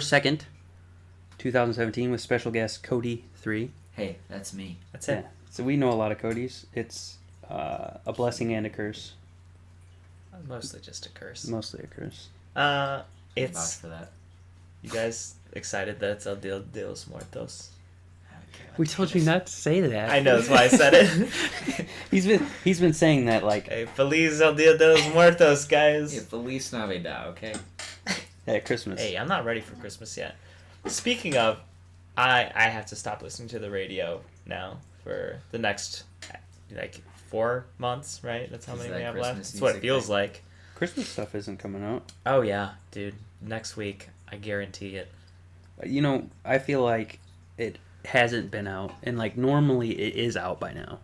2nd, 2017, with special guest Cody 3. Hey, that's me. That's it. Yeah. So we know a lot of Codys. It's a blessing and a curse. Mostly just a curse. Mostly a curse. It's for that. You guys excited that it's El Dia de los Muertos? We told you not to say that. I know, that's why I said it. He's been saying that like. Hey, Feliz El Dia de los Muertos, guys. Yeah, Feliz Navidad, okay? At Christmas. Hey, I'm not ready for Christmas yet. Speaking of, I have to stop listening to the radio now for the next, 4 months, right? That's how many we have left. That's what it feels like. Christmas stuff isn't coming out. Oh, yeah, dude. Next week, I guarantee it. You know, I feel like it hasn't been out, and like normally it is out by now.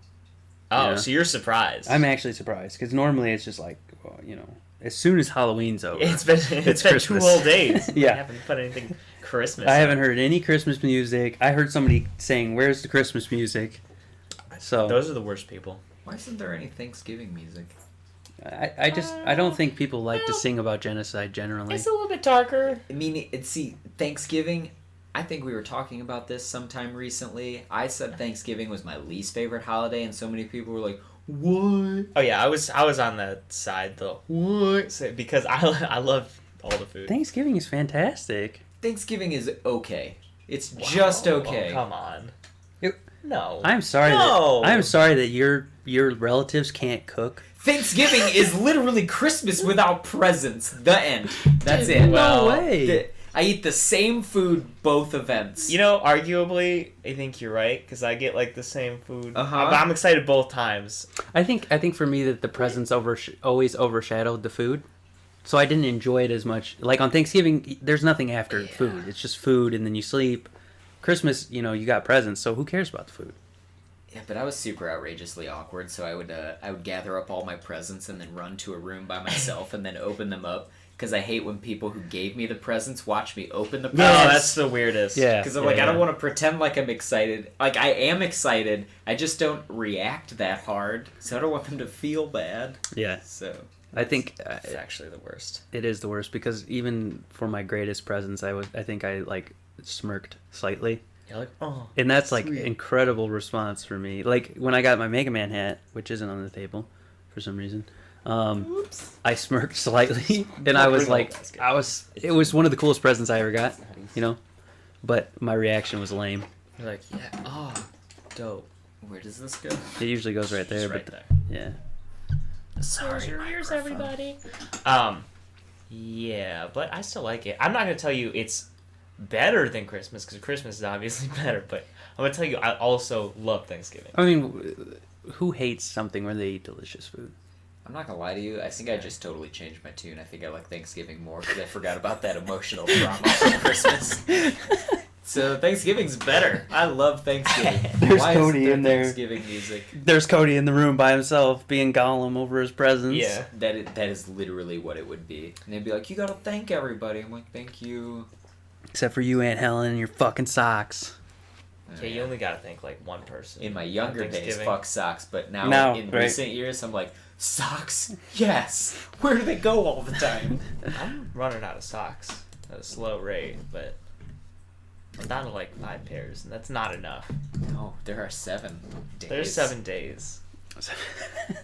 Oh, Yeah. so you're surprised. I'm actually surprised because normally it's just like, well, as soon as Halloween's over, It's been Christmas. 2 whole days. Yeah. I haven't put anything Christmas. I haven't heard any Christmas music. I heard somebody saying, "Where's the Christmas music?" So Those are the worst people. Why isn't there any Thanksgiving music? I don't think people like to sing about genocide generally. It's a little bit darker. I mean, Thanksgiving, I think we were talking about this sometime recently. I said Thanksgiving was my least favorite holiday, and so many people were like, what? Oh yeah, I was on that side though. What? Because I love all the food. Thanksgiving is fantastic. Thanksgiving is okay. It's just okay. Oh, come on. It- No. I'm sorry. No. I'm sorry that your relatives can't cook. Thanksgiving is literally Christmas without presents. The end. That's it. Well, No way. I eat the same food both events. You know, arguably, I think you're right because I get like the same food. Uh-huh. But I'm excited both times. I think for me that the presents always overshadowed the food, so I didn't enjoy it as much. Like on Thanksgiving, there's nothing after food. It's just food, and then you sleep. Christmas, you got presents, so who cares about the food? Yeah, but I was super outrageously awkward, so I would gather up all my presents and then run to a room by myself and then open them up. Because I hate when people who gave me the presents watch me open the Oh, presents. that's the weirdest. Yeah. Because I'm I don't want to pretend like I'm excited. Like, I am excited, I just don't react that hard, so I don't want them to feel bad. Yeah. So, I think It's actually the worst. it is the worst because even for my greatest presents, I think I like smirked slightly. You're like, oh. And that's like Sweet. incredible response for me. Like when I got my Mega Man hat, which isn't on the table for some reason, I smirked slightly, and I was like, it was one of the coolest presents I ever got, but my reaction was lame. You're like, yeah, oh, dope. where does this go? It usually goes right there, Just right but there. yeah. Sorry, Here's microphone. everybody. Yeah, but I still like it. I'm not gonna tell you it's better than Christmas because Christmas is obviously better, but I'm gonna tell you I also love Thanksgiving. I mean, who hates something where they eat delicious food? I'm not gonna lie to you, I think I just totally changed my tune. I think I like Thanksgiving more because I forgot about that emotional trauma from Christmas. So Thanksgiving's better. I love Thanksgiving. There's Why Cody isn't there in there. Thanksgiving music? There's Cody in the room by himself, being Gollum over his presents. Yeah. That is literally what it would be. And they'd be like, you gotta thank everybody. I'm like, thank you. Except for you, Aunt Helen, and your fucking socks. Yeah, you only gotta thank like one person. In my younger days, Thanksgiving. fuck socks. But now, Now, in right. recent years, I'm like, socks? Yes! Where do they go all the time? I'm running out of socks at a slow rate, but I'm down to like 5 pairs, and that's not enough. No, there are 7 days. There's 7 days.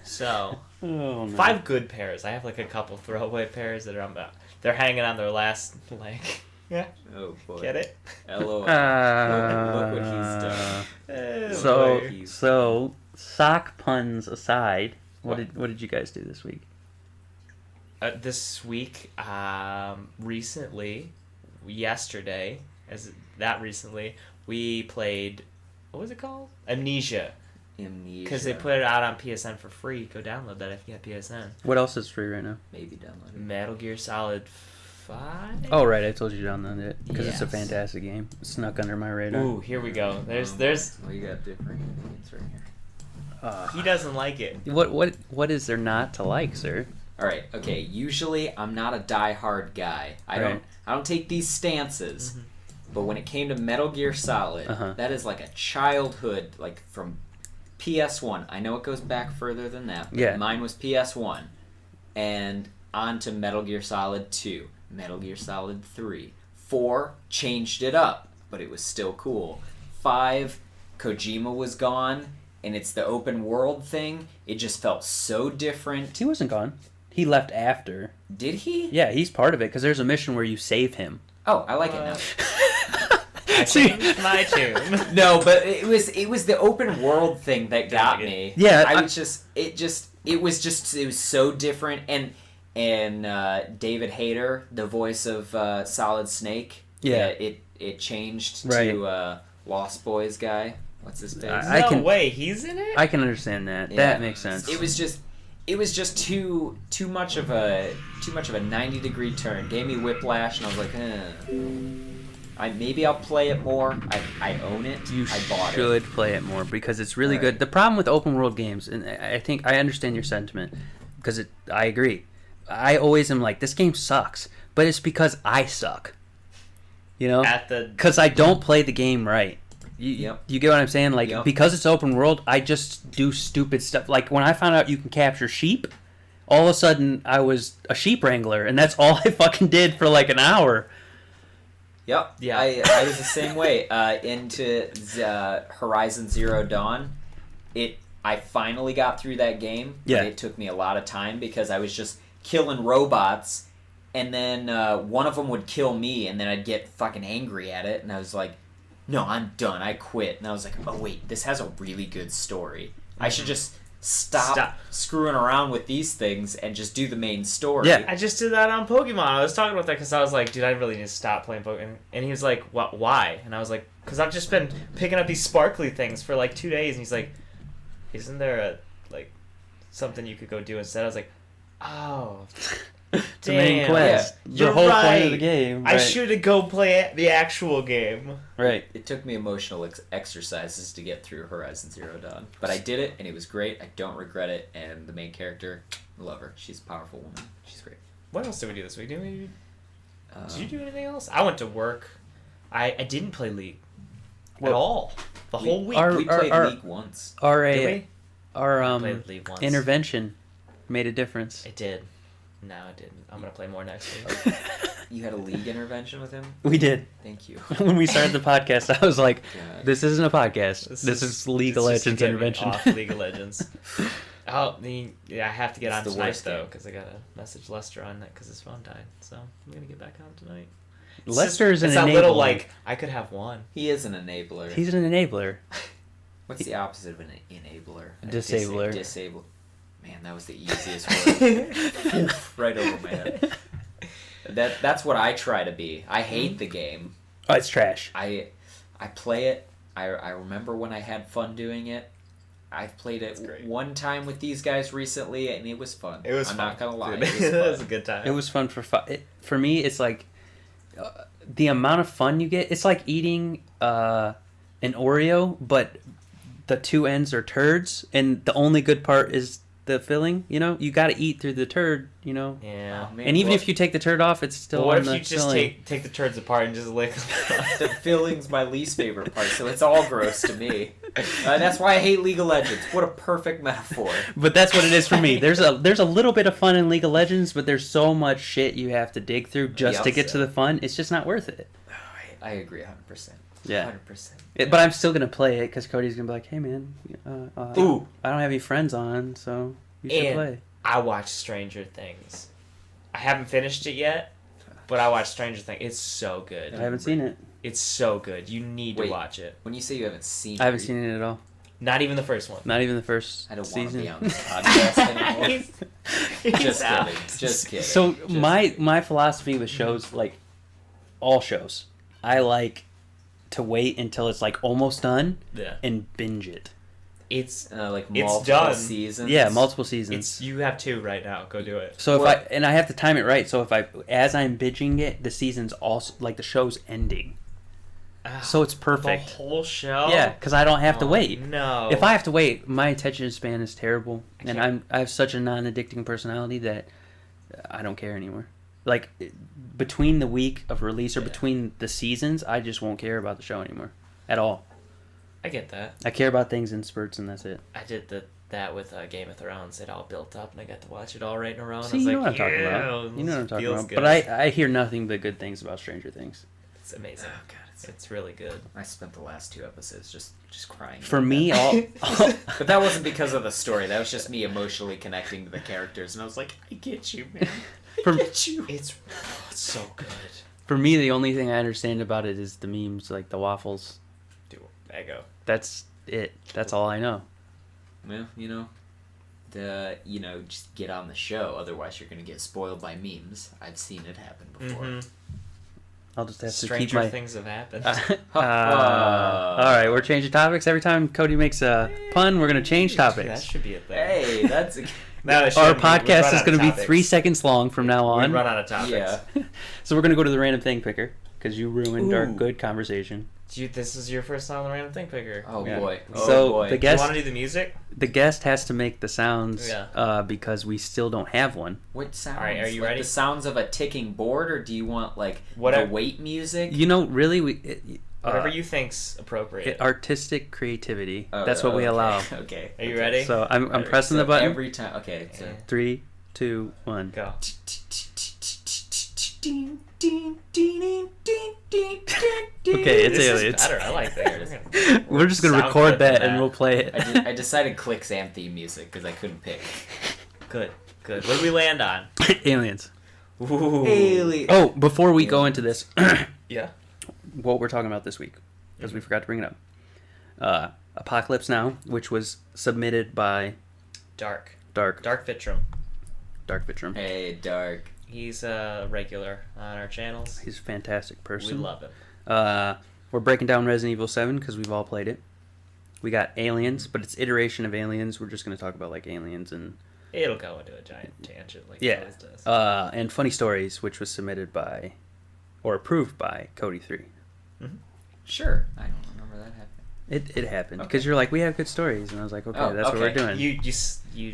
So, Oh, no. 5 good pairs. I have like a couple throwaway pairs that are they're hanging on their last leg. Yeah, Oh boy. get it? LOL. Look what he's done. Eh, So, boy. so sock puns aside, what What? did you guys do this week? This week, yesterday, we played, what was it called? Amnesia. Amnesia. Because they put it out on PSN for free. Go download that if you have PSN. What else is free right now? Maybe download it. Metal Gear Solid 5? Oh, right, I told you to download it because it's a Yes. fantastic game. It snuck under my radar. Ooh, here we go. There's, Oh, you got different ingredients right here. he doesn't like it. What is there not to like, sir? All right. Okay. Usually, I'm not a die-hard guy. I don't take these stances. Mm-hmm. But when it came to Metal Gear Solid, Uh-huh. that is like a childhood, like from PS1. I know it goes back further than that. But Yeah. Mine was PS1, and on to Metal Gear Solid 2, Metal Gear Solid 3, 4 changed it up, but it was still cool. 5, Kojima was gone, and it's the open world thing. It just felt so different. He wasn't gone. He left after. Did he? Yeah, he's part of it because there's a mission where you save him. Oh, I like it now. I changed my tune. No, but it was the open world thing that got me. Yeah, it was so different, and David Hayter, the voice of Solid Snake, it changed to Lost Boys guy. What's his face? No way, he's in it. I can understand that. Yeah. That makes sense. It was just too much of a 90-degree turn. Gave me whiplash, and I was like, maybe I'll play it more. I own it. I bought it. You should play it more because it's really good. The problem with open world games, and I think I understand your sentiment because I agree. I always am like, this game sucks, but it's because I suck. You know, because I don't play the game right. You get what I'm saying? Like, because it's open world, I just do stupid stuff. Like, when I found out you can capture sheep, all of a sudden, I was a sheep wrangler, and that's all I fucking did for, like, an hour. Yep. Yeah. I was the same way. Into Horizon Zero Dawn, I finally got through that game, but it took me a lot of time because I was just killing robots, and then one of them would kill me, and then I'd get fucking angry at it, and I was like, no, I'm done. I quit. And I was like, oh, wait, this has a really good story. I should just stop screwing around with these things and just do the main story. Yeah, I just did that on Pokemon. I was talking about that because I was like, dude, I really need to stop playing Pokemon. And he was like, what? Why? And I was like, because I've just been picking up these sparkly things for like 2 days. And he's like, isn't there something you could go do instead? I was like, oh... The main quest. Yeah, the whole point of the game. Right. I should have go play the actual game. Right. It took me emotional exercises to get through Horizon Zero Dawn. But I did it, and it was great. I don't regret it. And the main character, I love her. She's a powerful woman. She's great. What else did we do this week? Did you do anything else? I went to work. I didn't play League at all. The whole week. We played League once. Did we? Our played League once. intervention made a difference. It did. No, it didn't. I'm going to play more next week. You had a League intervention with him? We did. Thank you. When we started the podcast, I was like, this isn't a podcast. This is League of Legends intervention. Off League of Legends. I have to get on tonight, though, because I got to message Lester on that because his phone died. So I'm going to get back on tonight. Lester is an enabler. It's a little like, I could have one. He is an enabler. He's an enabler. What's the opposite of an enabler? Disabler. Disable. Man, that was the easiest word. Right over my head. That's what I try to be. I hate the game. Oh, it's trash. I play it. I remember when I had fun doing it. I've played it one time with these guys recently, and it was fun. It was I'm fun. not going to lie. It was a good time. It was fun for me, it's like the amount of fun you get. It's like eating an Oreo, but the two ends are turds, and the only good part is the filling. You know, you got to eat through the turd. You know. Yeah. Oh, man, and even if you take the turd off, it's still. What on if the you just filling. take the turds apart and just lick them? The filling's my least favorite part, so it's all gross to me. That's why I hate League of Legends. What a perfect metaphor. But that's what it is for me. There's a little bit of fun in League of Legends, but there's so much shit you have to dig through just to get to the fun. It's just not worth it. I agree 100%. Yeah. 100%. But I'm still gonna play it because Cody's gonna be like, "Hey man, Ooh. I don't have any friends on, so you should play." I watched Stranger Things. I haven't finished it yet, but I watched Stranger Things. It's so good. I haven't seen it. It's so good. You need to watch it. When you say you haven't seen it... I haven't seen it at all. Not even the first one. Not even the first I don't season. want to be on this podcast anymore. Just kidding. Just kidding. So my philosophy with shows, like all shows, I like to wait until it's like almost done and binge it. It's multiple done. seasons. Yeah, multiple seasons. You have 2 right now. Go do it. So I have to time it right. So as I'm binging it, the season's also like the show's ending. So it's perfect. The whole show? Yeah, because I don't have to wait. No. If I have to wait, my attention span is terrible, and I have such a non-addicting personality that I don't care anymore. Like between the week of release or between the seasons, I just won't care about the show anymore at all. I get that. I care about things in spurts, and that's it. I did that with Game of Thrones. It all built up, and I got to watch it all right in a row. And See, I was you know like, what I'm talking about. You know what I'm talking about. Good. But I hear nothing but good things about Stranger Things. It's amazing. Oh god, it's really good. I spent the last 2 episodes just crying. For me, but that wasn't because of the story. That was just me emotionally connecting to the characters, and I was like, I get you, man. I get you. It's so good. For me, the only thing I understand about it is the memes, like the waffles. Dude, Eggo. That's it. That's all I know. Well, just get on the show. Otherwise, you're going to get spoiled by memes. I've seen it happen before. Mm-hmm. I'll just have to Stranger keep my... things have happened. all right, we're changing topics. Every time Cody makes a pun, we're going to change topics. That should be a thing. Hey, that's... Our podcast is going to be 3 seconds long from now on. We run out of topics. Yeah. So we're going to go to the random thing picker, because you ruined our good conversation. This is your first time on the random thing picker. Oh, boy. So boy. the guest... You want to do the music? The guest has to make the sounds because we still don't have one. What sounds? All right, are you ready? The sounds of a ticking board, or do you want the weight music? Really, whatever you think's appropriate. Artistic creativity. That's what we allow. Okay. Are you ready? So I'm pressing the button every time. Okay. So 3, 2, 1. Go. Okay, it's aliens. Is better. I like that. We're just gonna record that and we'll play it. I decided Click's and theme music because I couldn't pick. Good. What did we land on? Aliens. Ooh. Aliens. Oh, before we go into this, Yeah. what we're talking about this week, because we forgot to bring it up. Apocalypse Now, which was submitted by Dark Vitrum. Hey, Dark. He's a regular on our channels. He's a fantastic person. We love him. We're breaking down Resident Evil 7 because we've all played it. We got Aliens, but it's iteration of Aliens. We're just going to talk about like Aliens and... It'll go into a giant tangent like it always does. And Funny Stories, which was submitted by, or approved by, Cody3. Mm-hmm. Sure. I don't remember that happening. It happened because you're like, we have good stories, and I was like, okay, that's what we're doing. You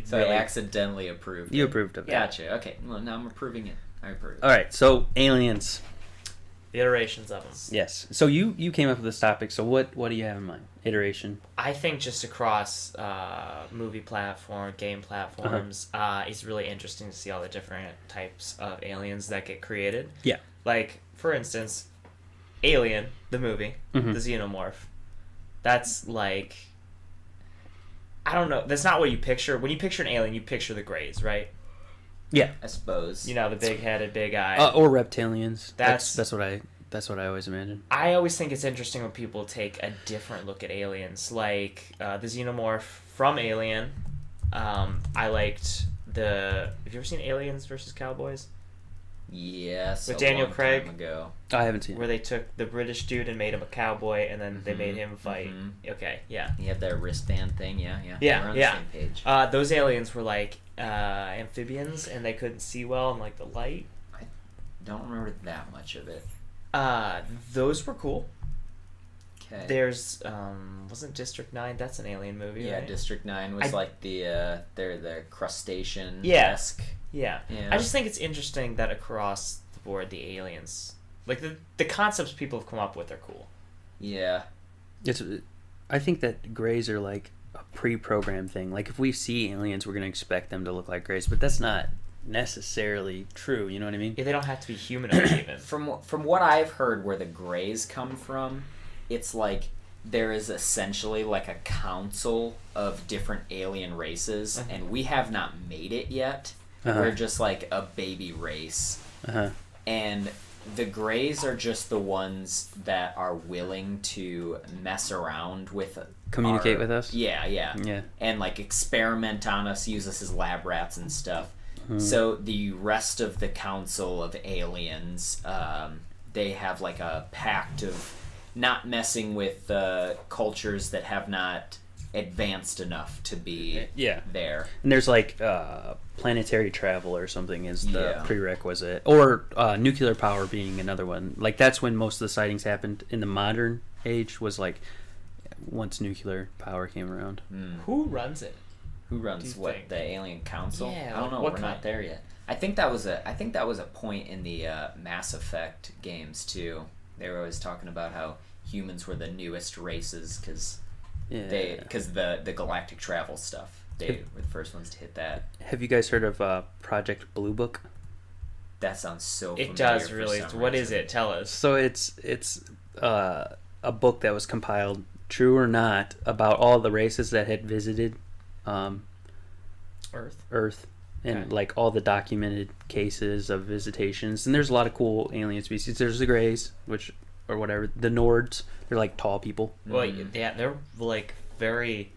so really... I accidentally approved. You approved of that. Gotcha. Okay. Well, now I'm approving it. I approve. All right. So Aliens. The iterations of them. Yes. So you came up with this topic. So what do you have in mind? Iteration. I think just across movie platform, game platforms, it's really interesting to see all the different types of aliens that get created. Yeah. Like, for instance, Alien, the movie, the xenomorph. That's like, I don't know. That's not what you picture. When you picture an alien, you picture the Greys, right? Yeah. I suppose. You know, the big-headed, big-eyed. Or reptilians. That's what I always imagine. I always think it's interesting when people take a different look at aliens. Like, the xenomorph from Alien. I liked have you ever seen Aliens versus Cowboys? Yes. With Daniel Craig. Time ago. I haven't seen it. Where they took the British dude and made him a cowboy, and then they made him fight. Okay, yeah. He had that wristband thing, yeah. Yeah, We're on the same page. Those aliens were like amphibians, and they couldn't see well in like the light. I don't remember that much of it. Those were cool. Okay. There's wasn't District 9? That's an alien movie, yeah, right? District 9 was like they're the crustacean esque. Yeah. I just think it's interesting that across the board the aliens, like the concepts people have come up with are cool. Yeah. I think that Greys are like a pre-programmed thing. Like if we see aliens, we're gonna expect them to look like Greys, but that's not necessarily true. You know what I mean? Yeah, they don't have to be humanoid even. From what I've heard, where the Greys come from, it's like there is essentially like a council of different alien races, and we have not made it yet. We're just like a baby race. And the Greys are just the ones that are willing to mess around with communicate with us. Yeah. And like experiment on us, use us as lab rats and stuff. So the rest of the council of aliens, they have like a pact of not messing with cultures that have not advanced enough to be there. And there's like planetary travel or something is the prerequisite, or nuclear power being another one. Like that's when most of the sightings happened in the modern age, was like once nuclear power came around. Who runs it? Who runs what? Think? The Alien Council? Yeah, I don't know. what We're kind? not there yet. I think that was a point in the Mass Effect games too. They were always talking about how humans were the newest races because the galactic travel stuff. They were the first ones to hit that. Have you guys heard of Project Blue Book? That sounds so familiar. It does really. What is it? Tell us. So it's a book that was compiled, true or not, about all the races that had visited Earth. And like all the documented cases of visitations. And there's a lot of cool alien species. There's the Greys, or whatever. The Nords, they're like tall people. Well, yeah, they're like very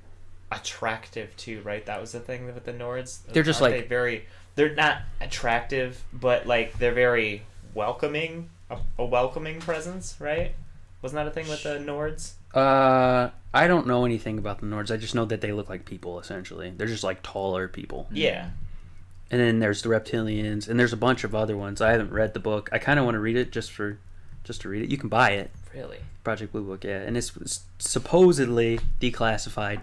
attractive too, right? That was the thing with the Nords. They're just like they're not attractive, but like they're very welcoming, a welcoming presence, right? Wasn't that a thing with the Nords? I don't know anything about the Nords. I just know that they look like people, essentially. They're just like taller people. Yeah. And then there's the reptilians, and there's a bunch of other ones. I haven't read the book. I kind of want to read it just to read it. You can buy it. Really? Project Blue Book, yeah. And it's supposedly declassified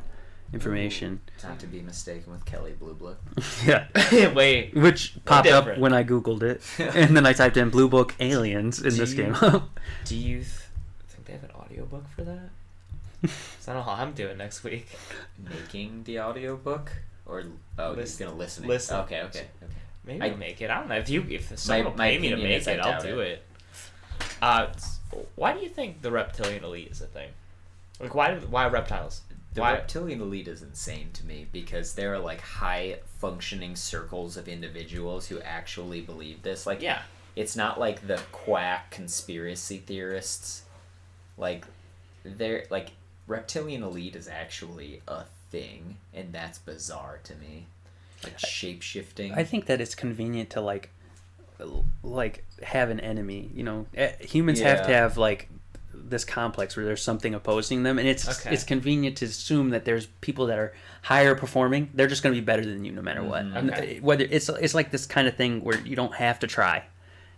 information. Not to be mistaken with Kelly Blue Book. Yeah. Wait. Which popped up when I Googled it. And then I typed in Blue Book Aliens in this game. Do you think they have an audiobook for that? So I don't know how I'm doing next week. Making the audiobook? Or he's gonna listen. Okay. Maybe I'll make it. I don't know if someone will pay me to make it, I'll do it. Why do you think the reptilian elite is a thing? Like why reptiles? The reptilian elite is insane to me because there are like high functioning circles of individuals who actually believe this. Like, yeah, it's not like the quack conspiracy theorists. Like, they're like reptilian elite is actually a thing, and that's bizarre to me. Like shape-shifting. I think that it's convenient to like have an enemy, you know. Humans have to have like this complex where there's something opposing them, and it's convenient to assume that there's people that are higher performing. They're just going to be better than you no matter what. Okay. Whether it's like this kind of thing where you don't have to try.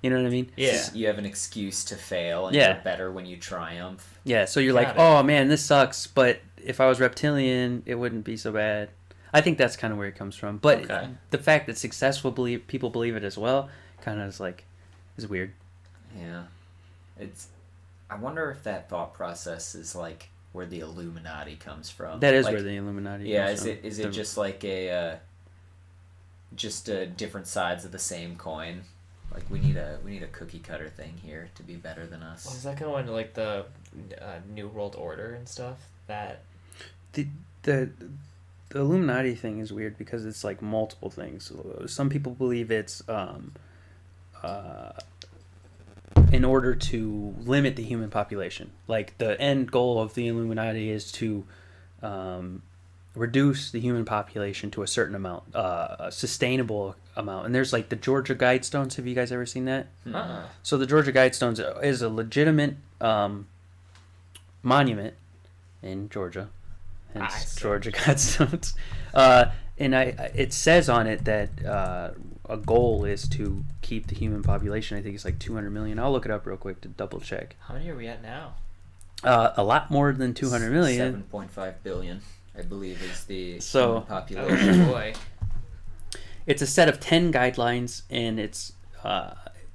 You know what I mean? Yeah. You have an excuse to fail, and you're better when you triumph. Yeah, so you're like, oh man, this sucks, but if I was reptilian, it wouldn't be so bad. I think that's kind of where it comes from. But the fact that successful people believe it as well, kind of is weird. Yeah. I wonder if that thought process is like where the Illuminati comes from. That is like, where the Illuminati comes from. Is it just like different sides of the same coin? Like we need a cookie cutter thing here to be better than us. Well, is that going into like the New World Order and stuff? That the Illuminati thing is weird because it's like multiple things. Some people believe it's in order to limit the human population. Like the end goal of the Illuminati is to reduce the human population to a certain amount, a sustainable amount. And there's like the Georgia Guidestones. Have you guys ever seen that? Uh-uh. So the Georgia Guidestones is a legitimate monument in Georgia. Hence Georgia Guidestones. And it says on it that a goal is to keep the human population. I think it's like 200 million. I'll look it up real quick to double check. How many are we at now? A lot more than 200 million. 7.5 billion, I believe, is the human population. Oh boy. It's a set of 10 guidelines, and it's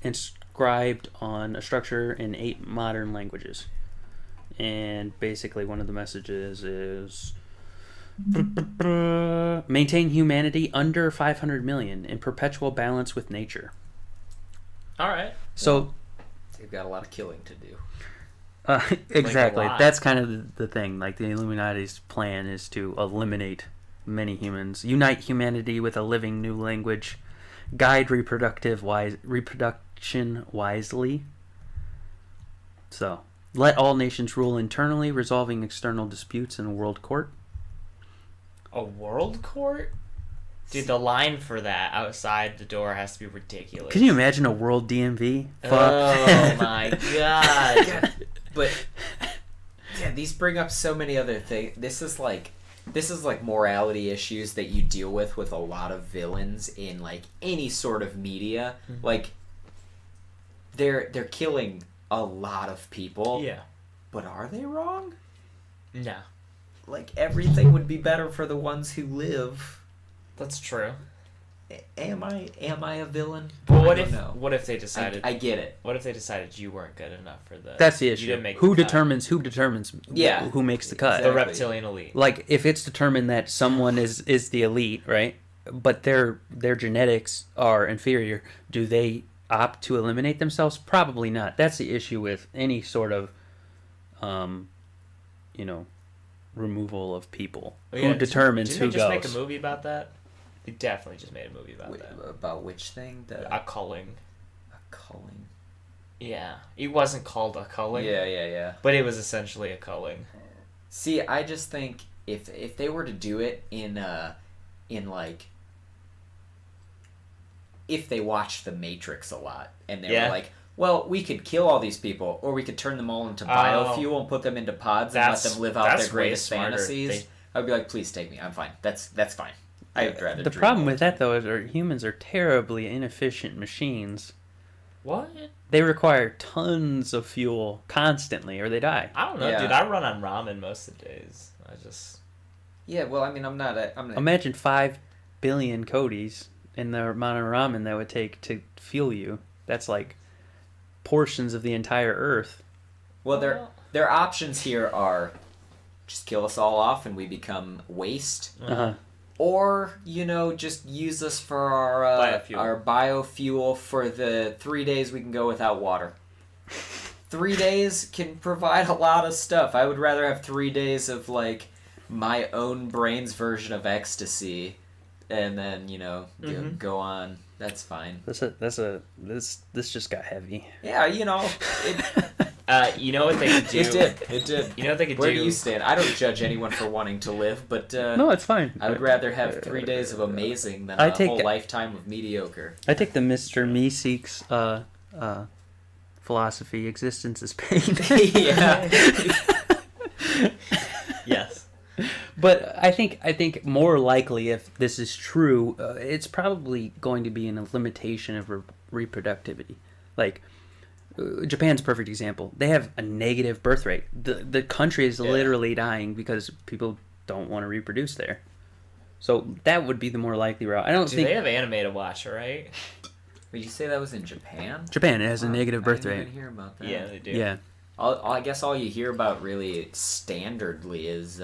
inscribed on a structure in 8 modern languages. And basically one of the messages is maintain humanity under 500 million in perpetual balance with nature. All right. So they've got a lot of killing to do. Exactly. That's kind of the thing. Like the Illuminati's plan is to eliminate many humans, unite humanity with a living new language, guide reproduction wisely. So, let all nations rule internally, resolving external disputes in a world court. A world court? Dude, the line for that outside the door has to be ridiculous. Can you imagine a world DMV? Oh my god. Yeah, but yeah, these bring up so many other things. This is like morality issues that you deal with a lot of villains in like any sort of media. Mm-hmm. Like they're killing a lot of people. Yeah. But are they wrong? No. Like everything would be better for the ones who live. That's true. Am I a villain? But what if they decided I get it. What if they decided you weren't good enough for the That's the issue. You didn't make who the determines who makes the cut? The reptilian elite. Like if it's determined that someone is the elite, right? But their genetics are inferior, do they opt to eliminate themselves? Probably not. That's the issue with any sort of, removal of people. Who determines who goes? Didn't they just make a movie about that? They definitely just made a movie about that. About which thing? A culling. A culling. Yeah. It wasn't called a culling. Yeah. But it was essentially a culling. See, I just think if they were to do it if they watched The Matrix a lot and they were like, well, we could kill all these people, or we could turn them all into biofuel and put them into pods and let them live out their greatest fantasies. I'd be like, please take me. I'm fine. That's fine. I'd rather. The problem with that, though, is humans are terribly inefficient machines. What? They require tons of fuel constantly, or they die. I don't know, dude. I run on ramen most of the days. Yeah, well, I mean, I'm not. Imagine 5 billion Codys and the amount of ramen that would take to fuel you. That's like portions of the entire Earth. Well, their options here are just kill us all off and we become waste. Uh-huh. Or, just use us for our biofuel for the 3 days we can go without water. 3 days can provide a lot of stuff. I would rather have 3 days of, my own brain's version of ecstasy and then, go on. That's fine. This just got heavy. Yeah, you know what they could do? It did. You know what they could do? Where do you stand? I don't judge anyone for wanting to live, but no, it's fine. I would rather have 3 days of amazing than a whole lifetime of mediocre. I take the Mr. Meeseeks philosophy: existence is pain. Yeah. Yes. But I think more likely, if this is true, it's probably going to be in a limitation of reproductivity. Like, Japan's a perfect example. They have a negative birth rate. The country is literally dying because people don't want to reproduce there. So that would be the more likely route. I don't think they have anime to watch, right? Would you say that was in Japan? Japan, it has a negative birth rate. I didn't hear about that. Yeah, they do. Yeah. I guess all you hear about really standardly is,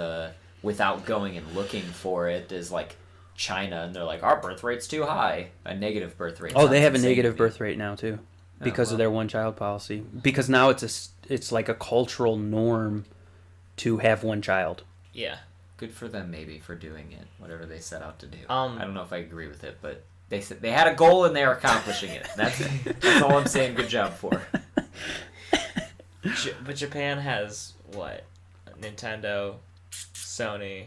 without going and looking for it, is like China, and they're like, our birth rate's too high. A negative birth rate. Oh, they have a negative birth rate now too, because of their one-child policy. Because now it's like a cultural norm to have one child. Yeah. Good for them, maybe, for doing it, whatever they set out to do. I don't know if I agree with it, but they said they had a goal and they're accomplishing it. That's it. That's all I'm saying. Good job for. But Japan has what? Nintendo, Sony.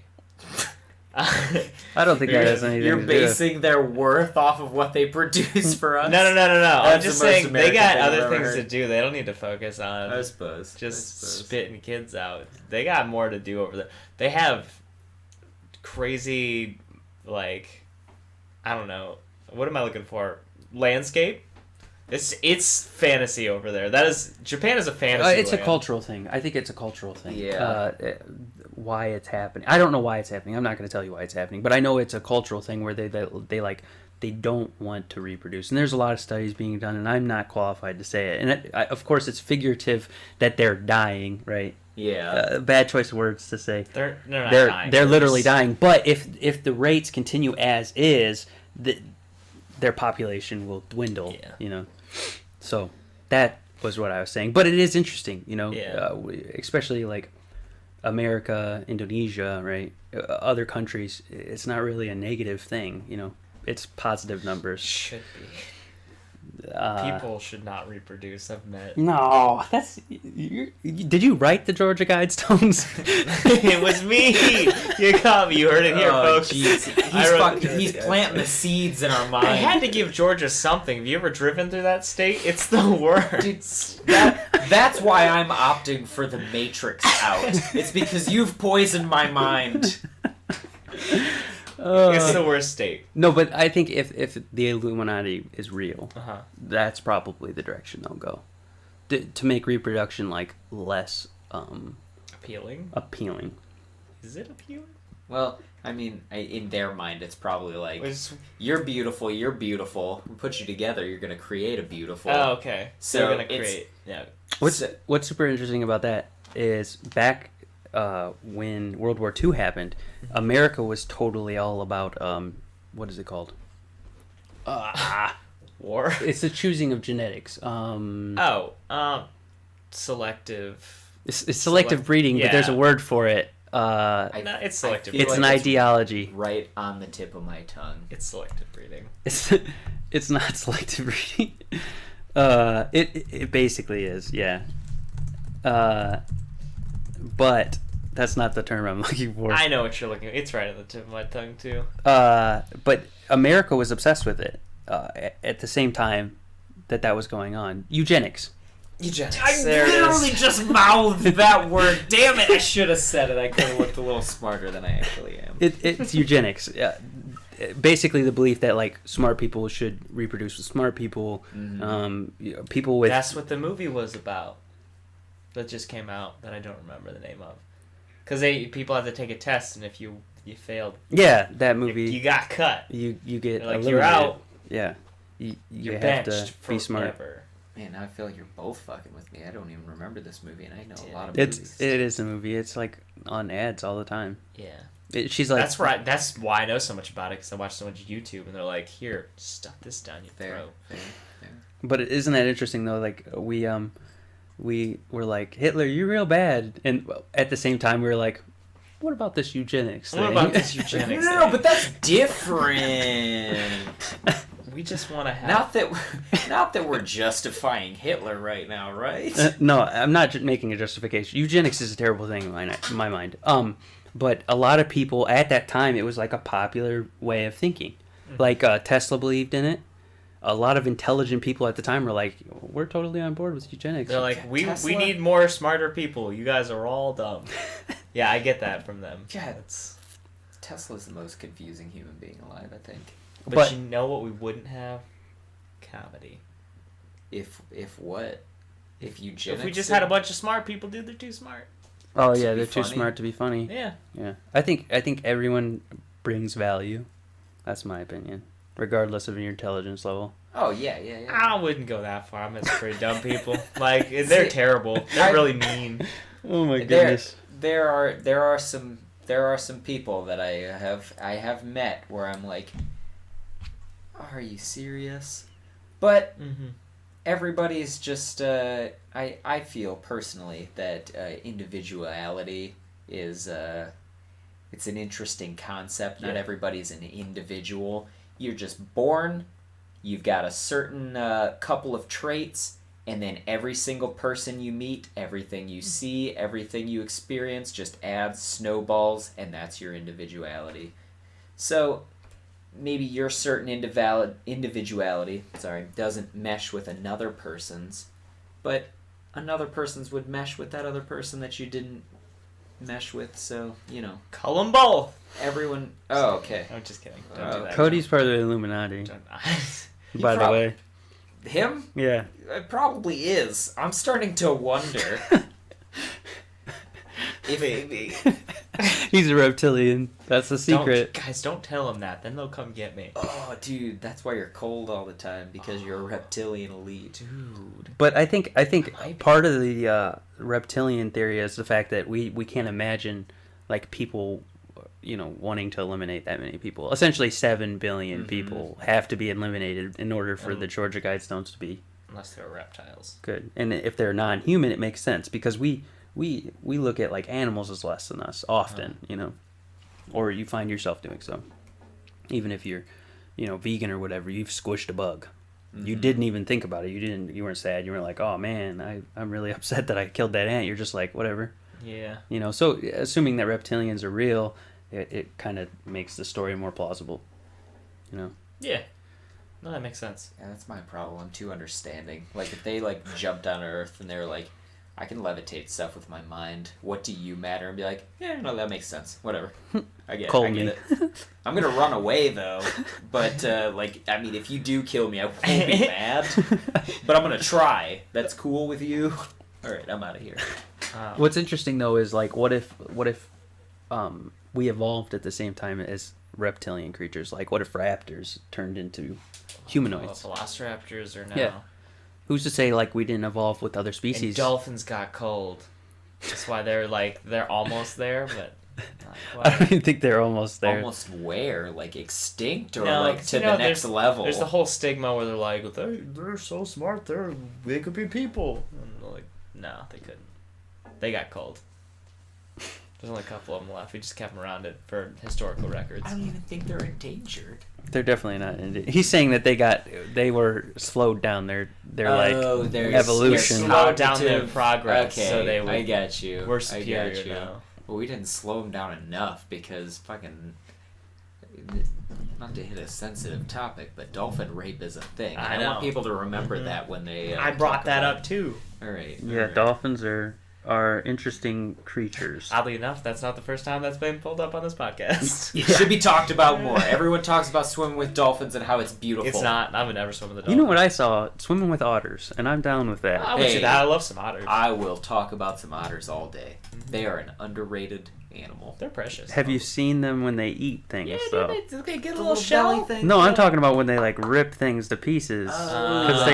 I don't think that has anything You're to do basing their worth off of what they produce for us? No. I'm just saying they got other things to do. They don't need to focus on I suppose. Spitting kids out. They got more to do over there. They have crazy, I don't know. What am I looking for? Landscape? It's fantasy over there. Japan is a fantasy It's land. a cultural thing. I think it's a cultural thing. Yeah. Why it's happening. I don't know why it's happening. I'm not going to tell you why it's happening, but I know it's a cultural thing where they don't want to reproduce. And there's a lot of studies being done, and I'm not qualified to say it. And of course, it's figurative that they're dying, right? Yeah. Bad choice of words to say. They're not dying. They're literally dying. But if the rates continue as is, their population will dwindle. Yeah. So that was what I was saying. But it is interesting, especially like America, Indonesia, right? Other countries, it's not really a negative thing, It's positive numbers. Should be. People should not reproduce, I've met. No, did you write the Georgia Guidestones? It was me. You caught me. You heard it here, folks. He's planting the seeds in our mind. I had to give Georgia something. Have you ever driven through that state? It's the worst. Dude, that's why I'm opting for the Matrix out. It's because you've poisoned my mind. It's the worst state. No, but I think if the Illuminati is real, uh-huh. That's probably the direction they'll go. To make reproduction less appealing. Is it appealing? Well, I mean, in their mind, it's probably like, you're beautiful. We put you together. You're gonna create a beautiful. Oh, okay. So they're gonna create. Yeah. What's super interesting about that is back. When World War II happened, America was totally all about what is it called? War. It's the choosing of genetics. Selective. It's selective breeding, but there's a word for it. It's selective. It's an ideology. Right on the tip of my tongue. It's selective breeding. It's not selective breeding. It basically is, yeah. But that's not the term I'm looking for. I know what you're looking for. It's right on the tip of my tongue too. But America was obsessed with it at the same time that was going on. Eugenics. I literally just mouthed that word. Damn it! I should have said it. I could have looked a little smarter than I actually am. It's eugenics. Basically, the belief that like smart people should reproduce with smart people. Mm-hmm. People with. That's what the movie was about. That just came out that I don't remember the name of. Because people have to take a test, and if you failed. Yeah, that movie. You got cut. You get like you're out. Yeah. You're have benched to be smart. Forever. Man, now I feel like you're both fucking with me. I don't even remember this movie, and I know a lot of movies. It is a movie. It's like on ads all the time. Yeah. She's like. That's why I know so much about it, because I watch so much YouTube, and they're like, "Here, stuff this down your throat." Fair. But isn't that interesting though? Like we were like, Hitler, you're real bad, and at the same time we were like, what about this eugenics thing? What about this eugenics thing? No, but that's different. We just want to have... Not that we're justifying Hitler right now, right? No, I'm not making a justification. Eugenics is a terrible thing in my mind. But a lot of people at that time, it was like a popular way of thinking. Mm-hmm. Like Tesla believed in it. A lot of intelligent people at the time were like, we're totally on board with eugenics. They're like, we need more smarter people. You guys are all dumb. Yeah, I get that from them. Yeah, Tesla's the most confusing human being alive, I think. But you know what we wouldn't have? Comedy. If what? If eugenics? If we just had a bunch of smart people, dude, they're too smart. Oh yeah, they're too smart to be funny. Yeah. Yeah. I think everyone brings value. That's my opinion, regardless of your intelligence level. Oh yeah. I wouldn't go that far. I'm pretty dumb people. Like they're terrible. They're really mean. Oh my goodness. There are some people that I have met where I'm like, are you serious? But everybody's just I feel personally that individuality is it's an interesting concept. Not everybody's an individual. You're just born, you've got a certain couple of traits, and then every single person you meet, everything you see, everything you experience just adds snowballs, and that's your individuality. So maybe your certain individuality doesn't mesh with another person's, but another person's would mesh with that other person that you didn't mesh with, so, you know. Call them both! Everyone... Oh, okay. I'm just kidding. Don't do that. Cody's part of the Illuminati. By the way. Him? Yeah. It probably is. I'm starting to wonder... if maybe... He's a reptilian. That's the secret. Guys, don't tell him that. Then they'll come get me. Oh, dude, that's why you're cold all the time, because you're a reptilian elite. Dude. But I think part of the reptilian theory is the fact that we can't imagine like people, wanting to eliminate that many people. Essentially, 7 billion people have to be eliminated in order for the Georgia Guidestones to be. Unless they're reptiles. Good. And if they're non-human, it makes sense because we look at like animals as less than us often, or you find yourself doing so. Even if you're, vegan or whatever, you've squished a bug. Mm-hmm. You didn't even think about it. You weren't sad. You weren't like, oh man, I'm really upset that I killed that ant. You're just like, whatever. Yeah. So assuming that reptilians are real, it kind of makes the story more plausible. Yeah. No, that makes sense. Yeah, that's my problem. I'm too understanding. Like if they jumped on Earth and they were like, I can levitate stuff with my mind. What do you matter? And be like, yeah, no, that makes sense. Whatever. I get it. I'm going to run away, though. But, if you do kill me, I won't be mad. But I'm going to try. That's cool with you? All right, I'm out of here. What's interesting, though, is, what if we evolved at the same time as reptilian creatures? Like, what if raptors turned into humanoids? Velociraptors are now... Yeah. Who's to say we didn't evolve with other species? And dolphins got cold. That's why they're almost there, but I don't even think they're almost there. Almost where? Like extinct or like to the next level? There's the whole stigma where they're like, they're so smart, they could be people. And they're like, no, they couldn't. They got cold. There's only a couple of them left. We just kept them around it for historical records. I don't even think they're endangered. They're definitely not endangered. He's saying that they were slowed down. Their evolution. Slowed down their progress. Okay, so I get you. We're superior now. Well, we didn't slow them down enough because fucking... Not to hit a sensitive topic, but dolphin rape is a thing. I want people to remember that when they... I brought that up too. All right. Yeah, dolphins are interesting creatures. Oddly enough, that's not the first time that's been pulled up on this podcast. It should be talked about more. Everyone talks about swimming with dolphins and how it's beautiful. It's not. I would never swim with a dolphin. You know what I saw? Swimming with otters, and I'm down with that. I would do that. I love some otters. I will talk about some otters all day. They are an underrated animal. They're precious. Have you seen them when they eat things, though? They get a little shell thing. No, I'm talking about when they like rip things to pieces. Because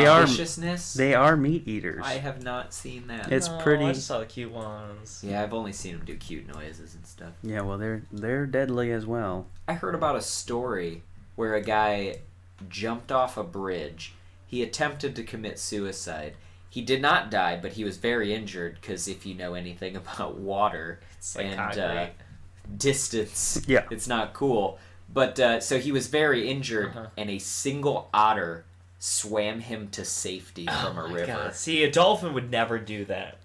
they are meat eaters. I have not seen that. It's pretty. I just saw the cute ones. Yeah, I've only seen them do cute noises and stuff. Yeah, well, they're deadly as well. I heard about a story where a guy jumped off a bridge. He attempted to commit suicide. He did not die, but he was very injured because if you know anything about water and distance, it's not cool. But so he was very injured, and a single otter swam him to safety from a river. God. See, a dolphin would never do that.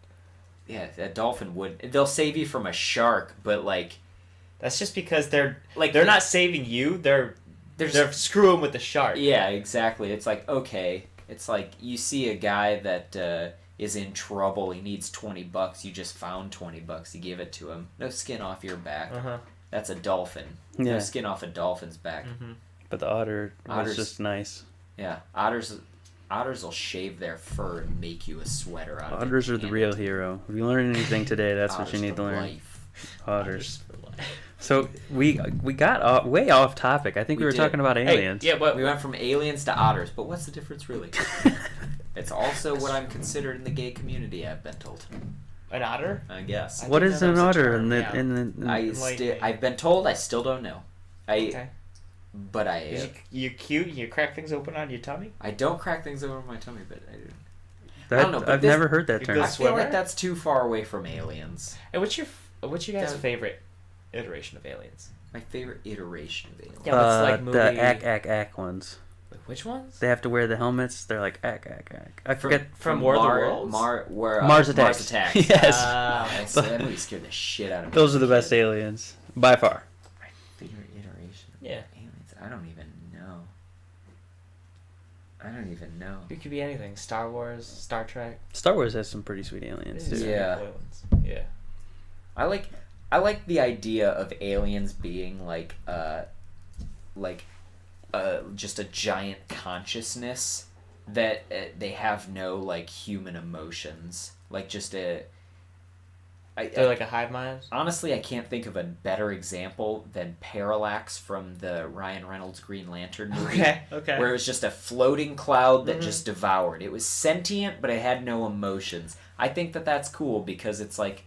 Yeah, a dolphin would. They'll save you from a shark, but like that's just because they're not saving you. They're screwing with the shark. Yeah, exactly. It's like okay. It's like you see a guy that is in trouble. He needs $20. You just found $20. You give it to him. No skin off your back. That's a dolphin. Yeah. No skin off a dolphin's back. But the otters was just nice. Yeah, otters will shave their fur and make you a sweater out of it. Otters are the real hero. If you learn anything today, that's what you need to learn. Life. Otters for life. So we got way off topic. I think we were talking about aliens. Hey, yeah, but we went from aliens to otters. But what's the difference really? It's also what I'm considered in the gay community. I've been told. An otter? I guess. What is an otter? I've been told. I still don't know. But you're cute. You crack things open on your tummy. I don't crack things open on my tummy, but I do. I don't know. I've never heard that term. I feel like that's too far away from aliens. Hey, what's your guys' favorite iteration of aliens? My favorite iteration of aliens. Yeah, like movie... the ack ones. Wait, which ones? They have to wear the helmets. They're like ack. I forget from War of the Worlds. Mars Attacks. Mars Attacks. Yes. That movie scared the shit out of me. Those are the best aliens by far. My favorite iteration. Yeah. Aliens. I don't even know. It could be anything. Star Wars, Star Trek. Star Wars has some pretty sweet aliens too. Yeah. Yeah. I like the idea of aliens being just a giant consciousness that they have no like human emotions, like just a. They're like a hive mind? Honestly, I can't think of a better example than Parallax from the Ryan Reynolds Green Lantern movie. Okay. Where it was just a floating cloud that just devoured. It was sentient, but it had no emotions. I think that that's cool because it's like,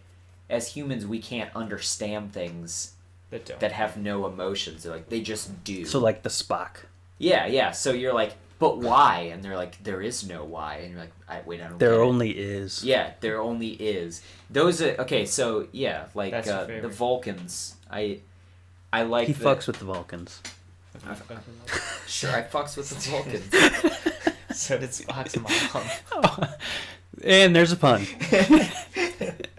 as humans, we can't understand things that have no emotions. They're like, they just do. So like the Spock. Yeah. So you're like, but why? And they're like, there is no why. And you're like, I don't There only is. Yeah, there only is. Those are, okay, so, yeah, like, the Vulcans, I like He fucks with the Vulcans. Sure, I fucks with the Vulcans. So did Spock's mom. And there's a pun.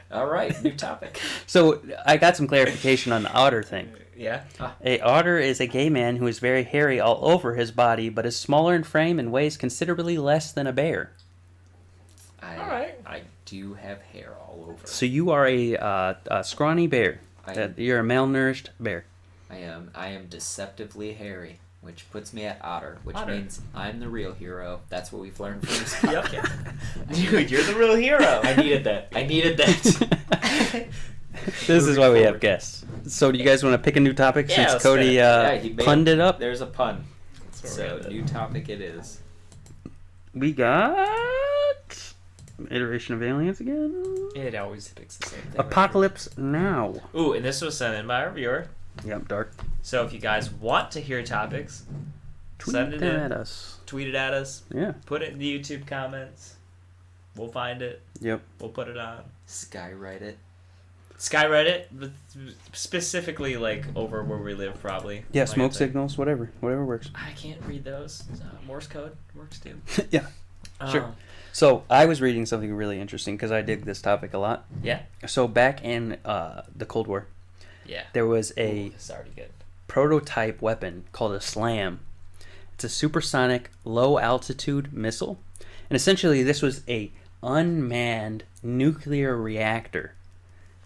All right, new topic. So I got some clarification on the otter thing. Yeah. A otter is a gay man who is very hairy all over his body, but is smaller in frame and weighs considerably less than a bear. All right. I do have hair all over. So you are a scrawny bear. You're a malnourished bear. I am deceptively hairy, which puts me at otter, which means I'm the real hero. That's what we've learned from this podcast. Dude, you're the real hero. I needed that. This is why we have guests. So do you guys want to pick a new topic since Cody punned it up? There's a pun. So new topic it is. We got iteration of aliens again. It always picks the same thing. Apocalypse Now. Ooh, and this was sent in by our viewer. Yep, dark. So if you guys want to hear topics, send it in. At us. Tweet it at us. Yeah. Put it in the YouTube comments. We'll find it. Yep. We'll put it on. Skywrite it, but specifically like over where we live, probably. Yeah, smoke signals, whatever works. I can't read those. Morse code works too. Yeah, sure. So I was reading something really interesting because I dig this topic a lot. Yeah. So back in the Cold War, there was a prototype weapon called a SLAM. It's a supersonic low altitude missile, and essentially this was a unmanned nuclear reactor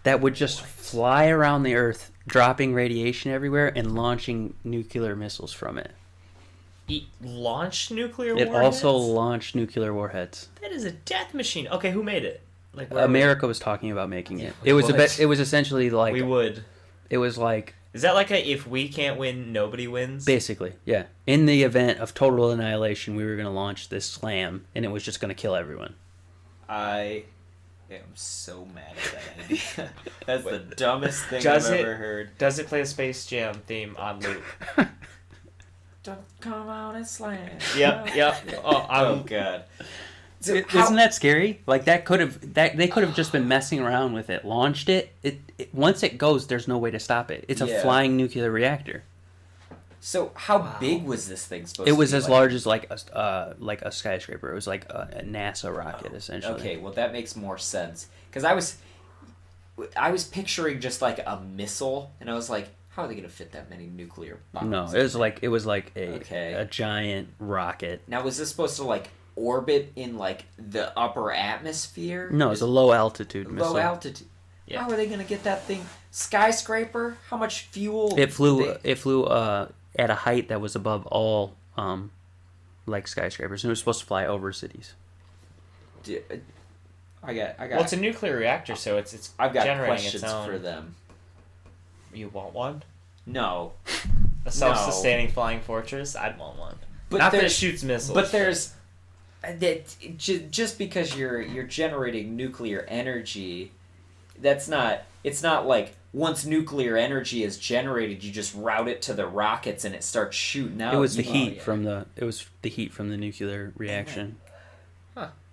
that would just fly around the Earth, dropping radiation everywhere and launching nuclear missiles from it. It launched nuclear warheads? It also launched nuclear warheads. That is a death machine. Okay, who made it? Like America was talking about making it. It was it was essentially like we would. It was like. Is that like a if we can't win, nobody wins? Basically, yeah. In the event of total annihilation, we were going to launch this SLAM, and it was just going to kill everyone. I am so mad at that idea. That's the dumbest thing I've ever heard. Does it play a Space Jam theme on loop? Don't come out and slam. Yep. Oh God. So isn't that scary? Like they could have just been messing around with it, launched it. It once it goes, there's no way to stop it. It's a flying nuclear reactor. So how big was this thing supposed to be? It was as large as like a skyscraper. It was like a NASA rocket essentially. Okay, well that makes more sense because I was picturing just like a missile, and I was like, how are they going to fit that many nuclear bombs? No, it was like a giant rocket. Now was this supposed to like orbit in like the upper atmosphere? No, it's a low altitude missile. Low altitude. Yeah. How are they going to get that thing? Skyscraper? How much fuel? It flew at a height that was above all like skyscrapers, and it was supposed to fly over cities. I got. Well, it's a nuclear reactor, so it's I've got generating questions its own. for them. You want one? No. A self-sustaining flying fortress? I'd want one. But not that it shoots missiles. But there's just because you're generating nuclear energy, it's not like once nuclear energy is generated, you just route it to the rockets and it starts shooting out. It was the heat from the nuclear reaction.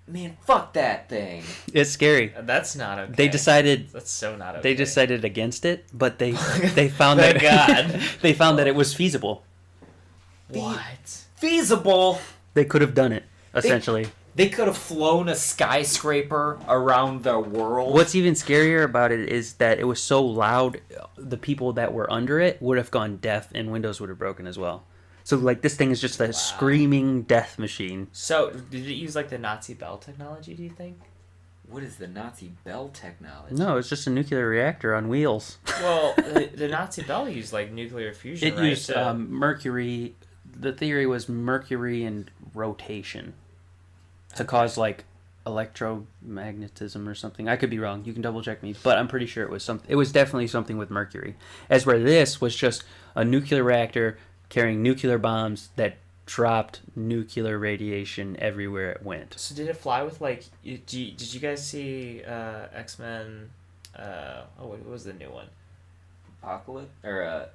Man, fuck that thing. It's scary. That's not okay. They decided. That's so not okay. They decided against it, but they found that they found that it was feasible. What? Feasible? They could have done it essentially. They could have flown a skyscraper around the world. What's even scarier about it is that it was so loud, the people that were under it would have gone deaf and windows would have broken as well. So, like, this thing is just a screaming death machine. So, did it use, like, the Nazi Bell technology, do you think? What is the Nazi Bell technology? No, it's just a nuclear reactor on wheels. Well, the Nazi Bell used, like, nuclear fusion, right? It used mercury. The theory was mercury and rotation to cause, like, electromagnetism or something. I could be wrong. You can double check me. But I'm pretty sure it was something. It was definitely something with mercury. As where this was just a nuclear reactor carrying nuclear bombs that dropped nuclear radiation everywhere it went. So did it fly with, like... Did you guys see X-Men... what was the new one? Apocalypse? Or,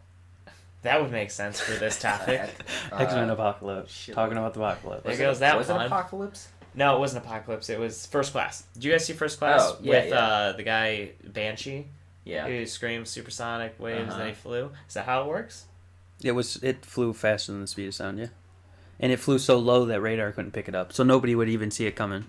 That would make sense for this topic. X-Men Apocalypse. Talking about the apocalypse. There goes that one. Was it Apocalypse? No, it wasn't Apocalypse. It was First Class. Did you guys see First Class? With the guy Banshee? Yeah. Who screamed supersonic waves and then he flew? Is that how it works? It flew faster than the speed of sound, yeah. And it flew so low that radar couldn't pick it up, so nobody would even see it coming.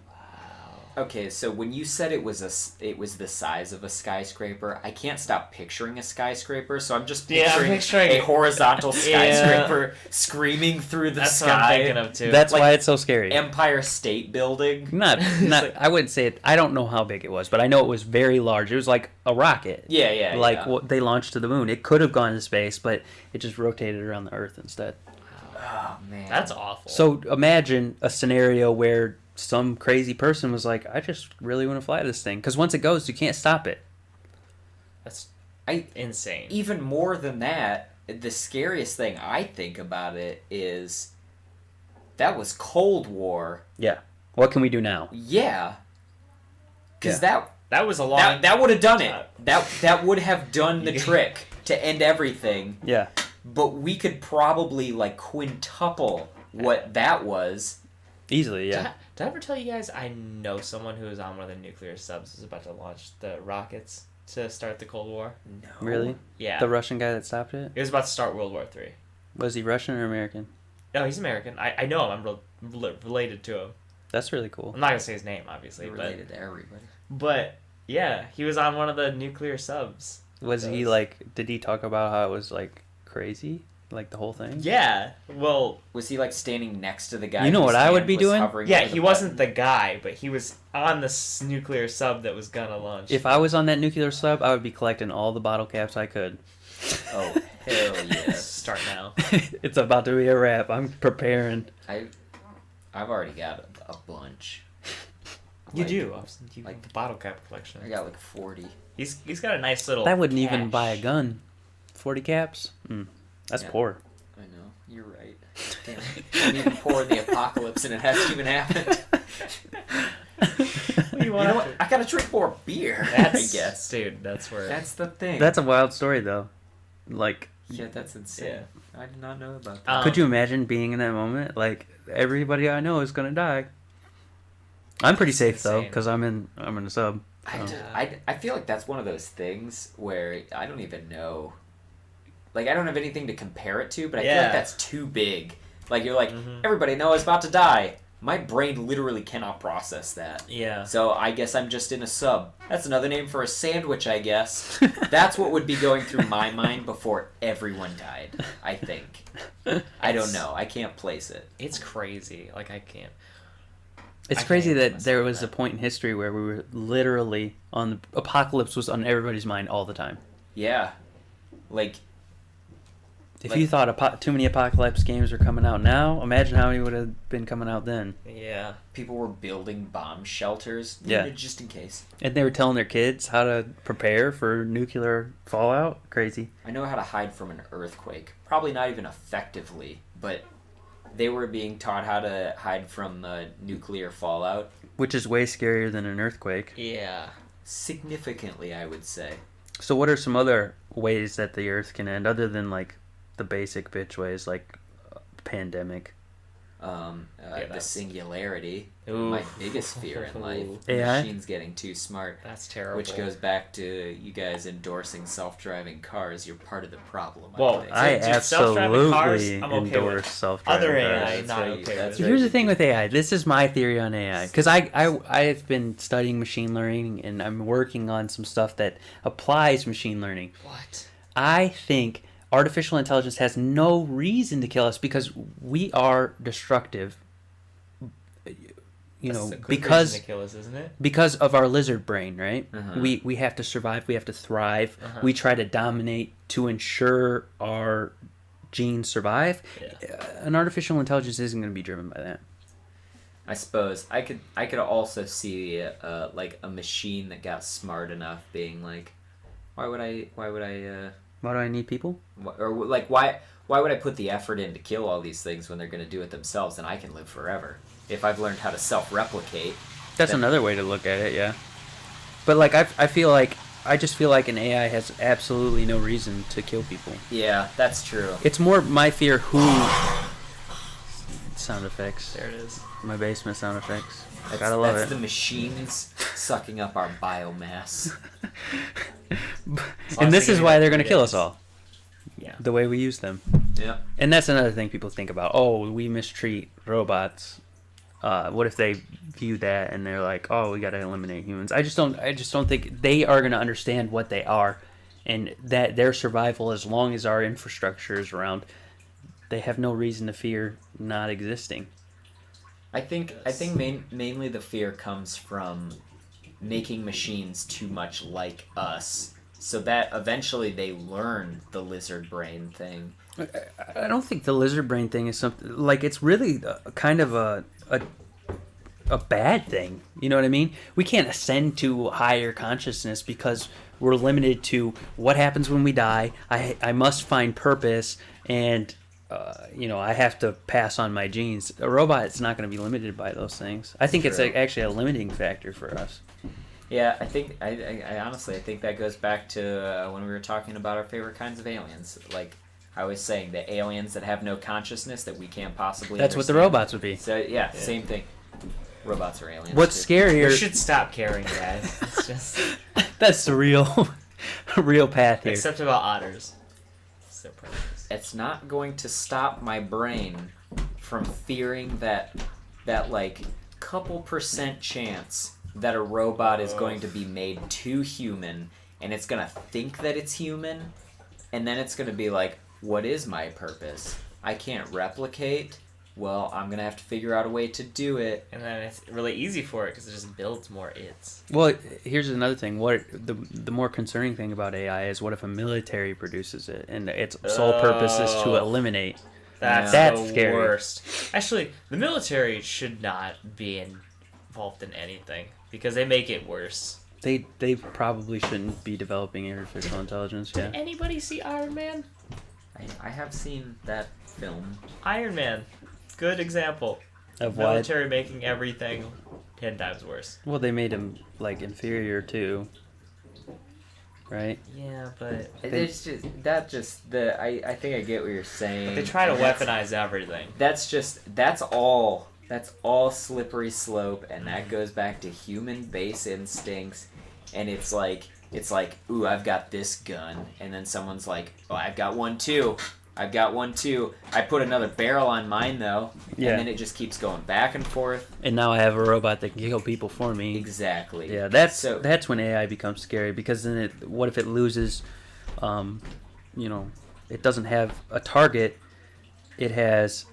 Okay, so when you said it was the size of a skyscraper, I can't stop picturing a skyscraper, so I'm just picturing a horizontal skyscraper screaming through the sky. That's what I'm thinking of too. That's why it's so scary. Empire State Building. Not. I wouldn't say it. I don't know how big it was, but I know it was very large. It was like a rocket. Yeah. Like what they launched to the moon. It could have gone to space, but it just rotated around the Earth instead. Oh man, that's awful. So imagine a scenario where some crazy person was like, I just really want to fly this thing. Because once it goes, you can't stop it. That's insane. Even more than that, the scariest thing I think about it is that was Cold War. Yeah. What can we do now? Yeah. Because that was a long... That would have done it. That would have done the trick to end everything. Yeah. But we could probably, like, quintuple what that was. Easily, yeah. Did I ever tell you guys I know someone who was on one of the nuclear subs was about to launch the rockets to start the Cold War? No. Really? Yeah. The Russian guy that stopped it? He was about to start World War III. Was he Russian or American? No, he's American. I know him. I'm related to him. That's really cool. I'm not going to say his name, obviously. You're related to everybody. But, yeah, he was on one of the nuclear subs. Was he, like... Did he talk about how it was, like, crazy? Like, the whole thing? Yeah. Well... Was he, like, standing next to the guy? You know what I would be doing? Yeah, he wasn't the guy, but he was on the nuclear sub that was gonna launch. If I was on that nuclear sub, I would be collecting all the bottle caps I could. Oh, hell yes. Start now. It's about to be a wrap. I'm preparing. I've already got a bunch. You do. Like the bottle cap collection. I got like 40. He's got a nice little... That wouldn't cache. even buy a gun. 40 caps? That's poor. I know. You're right. Damn. I'm even poor in the apocalypse and it hasn't even happened. You know what? I gotta drink more beer, I guess. Dude, that's where... That's the thing. That's a wild story, though. Like... Yeah, that's insane. Yeah. I did not know about that. Could you imagine being in that moment? Like, everybody I know is gonna die. I'm pretty safe, though, because I'm in a sub. I feel like that's one of those things where I don't even know. Like, I don't have anything to compare it to, but I feel like that's too big. Like, you're like, everybody knows about to die. My brain literally cannot process that. Yeah. So I guess I'm just in a sub. That's another name for a sandwich, I guess. That's what would be going through my mind before everyone died, I think. I don't know. I can't place it. It's crazy. Like, I can't... It's crazy that there was a point in history where we were literally on the apocalypse was on everybody's mind all the time. Yeah. Like... If you thought too many apocalypse games were coming out now, imagine how many would have been coming out then. Yeah. People were building bomb shelters just in case. And they were telling their kids how to prepare for nuclear fallout. Crazy. I know how to hide from an earthquake. Probably not even effectively, but they were being taught how to hide from nuclear fallout. Which is way scarier than an earthquake. Yeah. Significantly, I would say. So what are some other ways that the Earth can end, other than, like, the basic bitch ways, like pandemic? The singularity. Ooh. My biggest fear in life. AI? Machines getting too smart. That's terrible. Which goes back to you guys endorsing self-driving cars. You're part of the problem. Well, I absolutely endorse self-driving other cars. AI, not okay with it. Here's the thing with AI. This is my theory on AI. Because I've been studying machine learning, and I'm working on some stuff that applies machine learning. What? I think artificial intelligence has no reason to kill us because we are destructive. You know, because to kill us, isn't it? Because of our lizard brain, right? Uh-huh. We have to survive. We have to thrive. We try to dominate to ensure our genes survive. Yeah. An artificial intelligence isn't going to be driven by that. I suppose I could also see like a machine that got smart enough being like, why would I Why do I need people? or like why would I put the effort in to kill all these things when they're going to do it themselves and I can live forever if I've learned how to self-replicate? That's another way to look at it, yeah. But like I just feel like an AI has absolutely no reason to kill people. Yeah, that's true. It's more my fear sound effects. There it is. My basement sound effects. I gotta love that's it. the machines sucking up our biomass. And this is why they're gonna kill us all. Yeah. The way we use them. Yeah. And that's another thing people think about. Oh, we mistreat robots. What if they view that and they're like, oh, we gotta eliminate humans? I just don't think they are gonna understand what they are, and that their survival, as long as our infrastructure is around, they have no reason to fear not existing. I think mainly the fear comes from making machines too much like us, so that eventually they learn the lizard brain thing. I don't think the lizard brain thing is something like it's really kind of a bad thing. You know what I mean? We can't ascend to higher consciousness because we're limited to what happens when we die. I must find purpose, and I have to pass on my genes. A robot is not going to be limited by those things. I think it's actually a limiting factor for us. Yeah, I think I honestly think that goes back to when we were talking about our favorite kinds of aliens. Like I was saying, the aliens that have no consciousness that we can't possibly. That's understand. what the robots would be. So yeah, same thing. Robots are aliens. What's too. scarier? We should stop caring, guys. It's just that's the real path here. Except about otters. So precious. It's not going to stop my brain from fearing that like couple % chance that a robot is going to be made too human, and it's gonna think that it's human, and then it's gonna be like, what is my purpose? I can't replicate. Well, I'm gonna have to figure out a way to do it. And then it's really easy for it because it just builds more its. Well, here's another thing. What the more concerning thing about AI is, what if a military produces it and its sole purpose is to eliminate? That's the scary. Worst. Actually, the military should not be involved in anything because they make it worse. They probably shouldn't be developing artificial intelligence. Yeah. Did anybody see Iron Man? I have seen that film. Iron Man. Good example. Of what? Military making everything 10 times worse. Well, they made him like inferior too, right? Yeah, but It's just I think I get what you're saying. they try to weaponize everything. That's all slippery slope, and that goes back to human base instincts. And it's like, ooh, I've got this gun, and then someone's like, oh, I've got one too. I put another barrel on mine though, and then it just keeps going back and forth. And now I have a robot that can kill people for me. Exactly. Yeah, that's when AI becomes scary, because then what if it loses, it doesn't have a target, it has,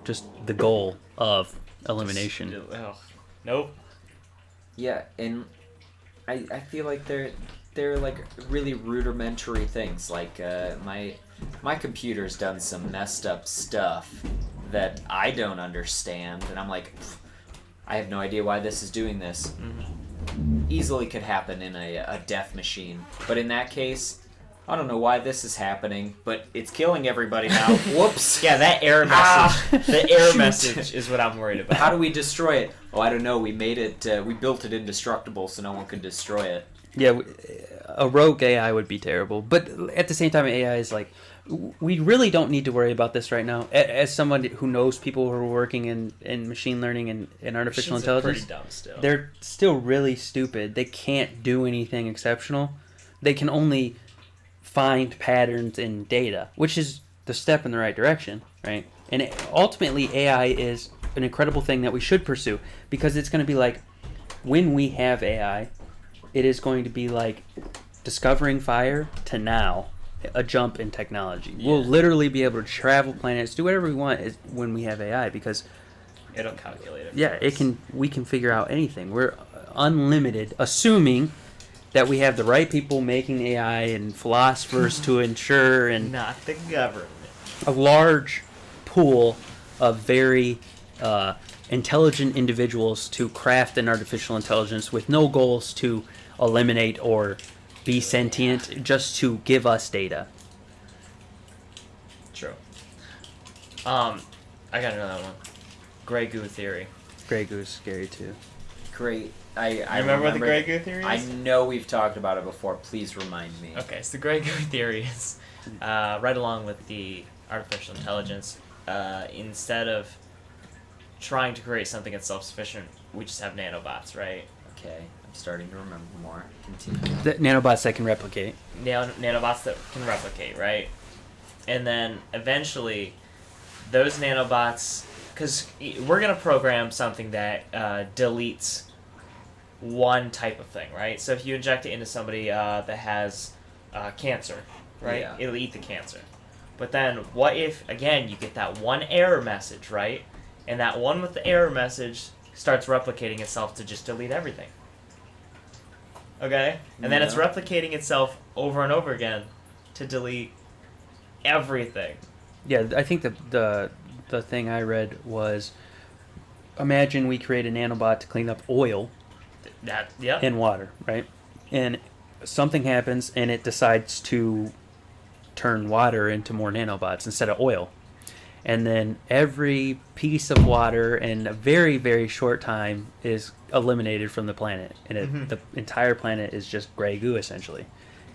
just the goal of elimination. Nope. Yeah, and I feel like they're like really rudimentary things. Like my computer's done some messed up stuff that I don't understand, and I'm like, I have no idea why this is doing this. Mm-hmm. Easily could happen in a death machine, but in that case, I don't know why this is happening, but it's killing everybody now. Whoops. Yeah, that error message. The error message is what I'm worried about. How do we destroy it? Oh, I don't know. We made it. We built it indestructible, so no one could destroy it. Yeah, a rogue AI would be terrible. But at the same time, AI is like, we really don't need to worry about this right now. As someone who knows people who are working in machine learning and artificial Machines are intelligence, pretty dumb still. They're still really stupid. They can't do anything exceptional. They can only find patterns in data, which is the step in the right direction, right? And ultimately, AI is an incredible thing that we should pursue, because it's going to be like, when we have AI, it is going to be like discovering fire to now, a jump in technology. Yeah. We'll literally be able to travel planets, do whatever we want when we have AI, because it'll calculate it. Yeah, we can figure out anything. We're unlimited, assuming that we have the right people making AI and philosophers to ensure, and not the government. A large pool of very intelligent individuals to craft an artificial intelligence with no goals to eliminate or be sentient, just to give us data. True. I got another one. Grey goo theory. Grey goo is scary too. Great. I remember what the Grey goo theory is? I know we've talked about it before. Please remind me. Okay, so the Grey goo theory is right along with the artificial intelligence. Instead of trying to create something that's self-sufficient, we just have nanobots, right? Okay, I'm starting to remember more. Continue. The nanobots that can replicate. Nanobots that can replicate, right? And then eventually, those nanobots, because we're going to program something that deletes one type of thing, right? So if you inject it into somebody that has cancer, right? Yeah. It'll eat the cancer. But then what if, again, you get that one error message, right? And that one with the error message starts replicating itself to just delete everything. Okay? And then it's replicating itself over and over again to delete everything. Yeah, I think the thing I read was, imagine we create a nanobot to clean up oil in water, right? And something happens and it decides to turn water into more nanobots instead of oil. and then every piece of water in a very, very short time is eliminated from the planet, and the entire planet is just gray goo, essentially.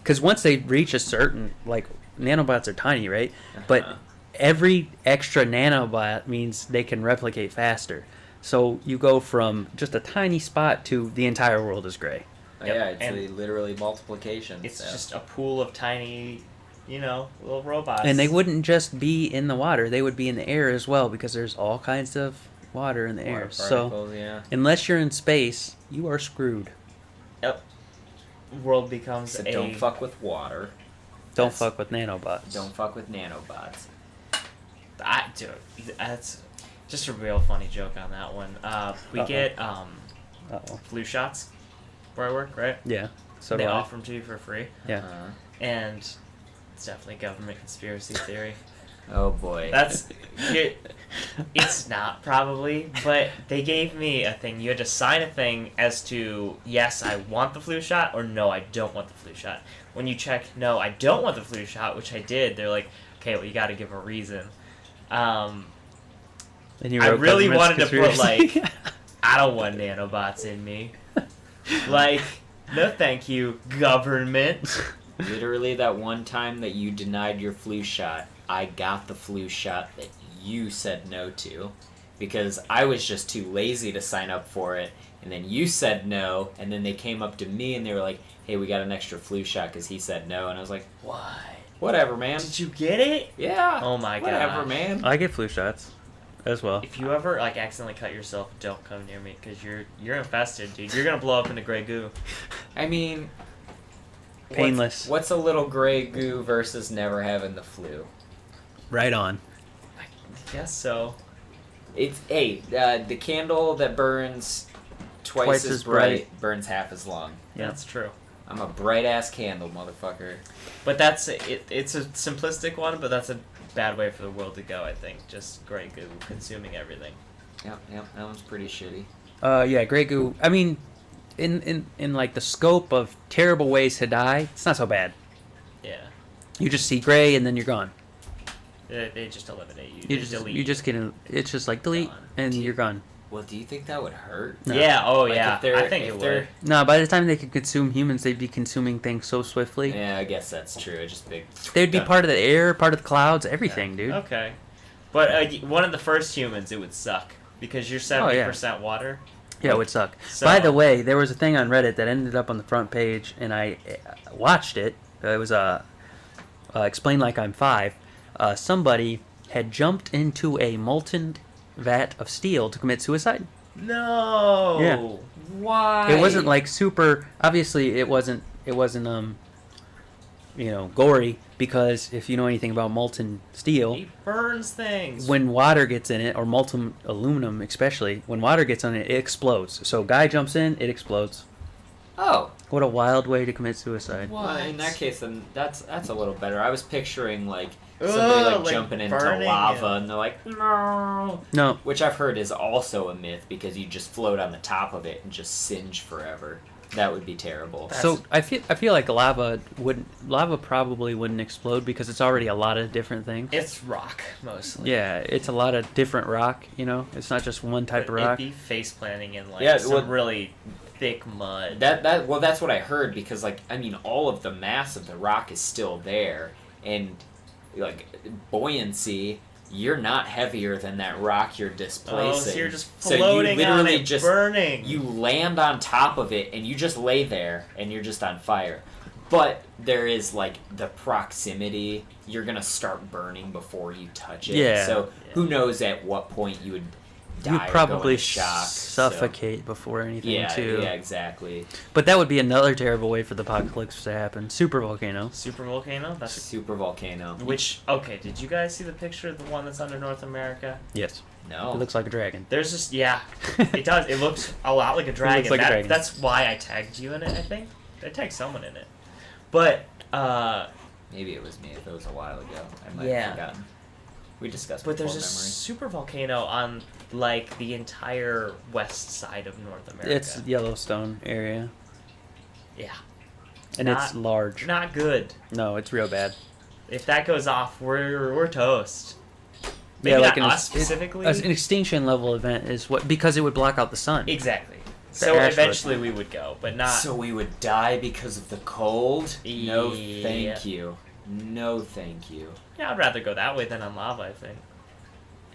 Because once they reach a certain, like, nanobots are tiny, right? But every extra nanobot means they can replicate faster. So you go from just a tiny spot to the entire world is gray. Yeah, it's literally multiplication. It's just a pool of tiny, little robots. And they wouldn't just be in the water; they would be in the air as well, because there's all kinds of water in the air. So, unless you're in space, you are screwed. Yep. World becomes so don't fuck with water. Don't fuck with nanobots. Don't fuck with nanobots. Dude, that's just a real funny joke on that one. We get flu shots where I work, right? Yeah. So they offer them to you for free. Yeah. And it's definitely government conspiracy theory. Oh boy. It's not probably, but they gave me a thing. You had to sign a thing as to, yes, I want the flu shot, or no, I don't want the flu shot. When you check, no, I don't want the flu shot, which I did, they're like, okay, well, you got to give a reason. I really wanted to put, like, I don't want nanobots in me. Like, no thank you, government. Literally that one time that you denied your flu shot, I got the flu shot that you said no to, because I was just too lazy to sign up for it, and then you said no, and then they came up to me and they were like, hey, we got an extra flu shot because he said no, and I was like, why? Whatever, man. Did you get it? Yeah. Oh my god. Whatever, man. I get flu shots as well. If you ever accidentally cut yourself, don't come near me, because you're infested, dude. You're gonna blow up into gray goo. I mean, painless. What's a little gray goo versus never having the flu? Right on. I guess so. It's the candle that burns twice as bright burns half as long. Yeah, that's true. I'm a bright ass candle, motherfucker. But that's it's a simplistic one, but that's a bad way for the world to go, I think. Just gray goo consuming everything. Yep, that one's pretty shitty. Yeah, gray goo. I mean, in like the scope of terrible ways to die, it's not so bad. Yeah. You just see gray and then you're gone. They just eliminate you. You just delete. You just get it's just like delete and you're gone. Well, do you think that would hurt? No. Yeah. Oh, yeah. I think it would. No, by the time they could consume humans, they'd be consuming things so swiftly. Yeah, I guess that's true. It's just big. They'd be part of the air, part of the clouds, everything, dude. Okay, but one of the first humans, it would suck because you're 70% water. Yeah, it would suck. So, by the way, there was a thing on Reddit that ended up on the front page, and I watched it. It was Explain Like I'm 5. Somebody had jumped into a molten vat of steel to commit suicide. No. Yeah. Why? It wasn't like super. Obviously, it wasn't. Gory, because if you know anything about molten steel, it burns things. When water gets in it, or molten aluminum especially, when water gets on it, it explodes. So guy jumps in, it explodes. Oh. What a wild way to commit suicide. Well, in that case, then that's a little better. I was picturing somebody jumping into lava and they're like, no. Which I've heard is also a myth, because you just float on the top of it and just singe forever. That would be terrible. So I feel like lava probably wouldn't explode, because it's already a lot of different things. It's rock mostly. Yeah, it's a lot of different rock. It's not just one type of rock. It'd be face planting in some really thick mud. That's what I heard, because all of the mass of the rock is still there, and buoyancy, you're not heavier than that rock you're displacing. So you're just floating on it, burning. You land on top of it, and you just lay there, and you're just on fire. But there is, the proximity. You're going to start burning before you touch it. Yeah. So who knows at what point you would die. You'd probably or go into shock, suffocate before anything, too. Yeah, exactly. But that would be another terrible way for the apocalypse to happen. Super volcano. Super volcano? That's super volcano. Okay, did you guys see the picture of the one that's under North America? Yes. No. It looks like a dragon. There's just, it does. It looks a lot like a dragon. It looks like a dragon. That's why I tagged you in it, I think. I tagged someone in it. But, maybe it was me if it was a while ago. I might have forgotten. We discussed But there's memory. a super volcano on, the entire west side of North America. It's Yellowstone area. Yeah. And it's large. Not good. No, it's real bad. If that goes off, we're toast. Maybe not us specifically. An extinction level event is because it would block out the sun. Exactly. So eventually we would go, but not. So we would die because of the cold? Yeah. No, thank you. No, thank you. Yeah, I'd rather go that way than on lava, I think.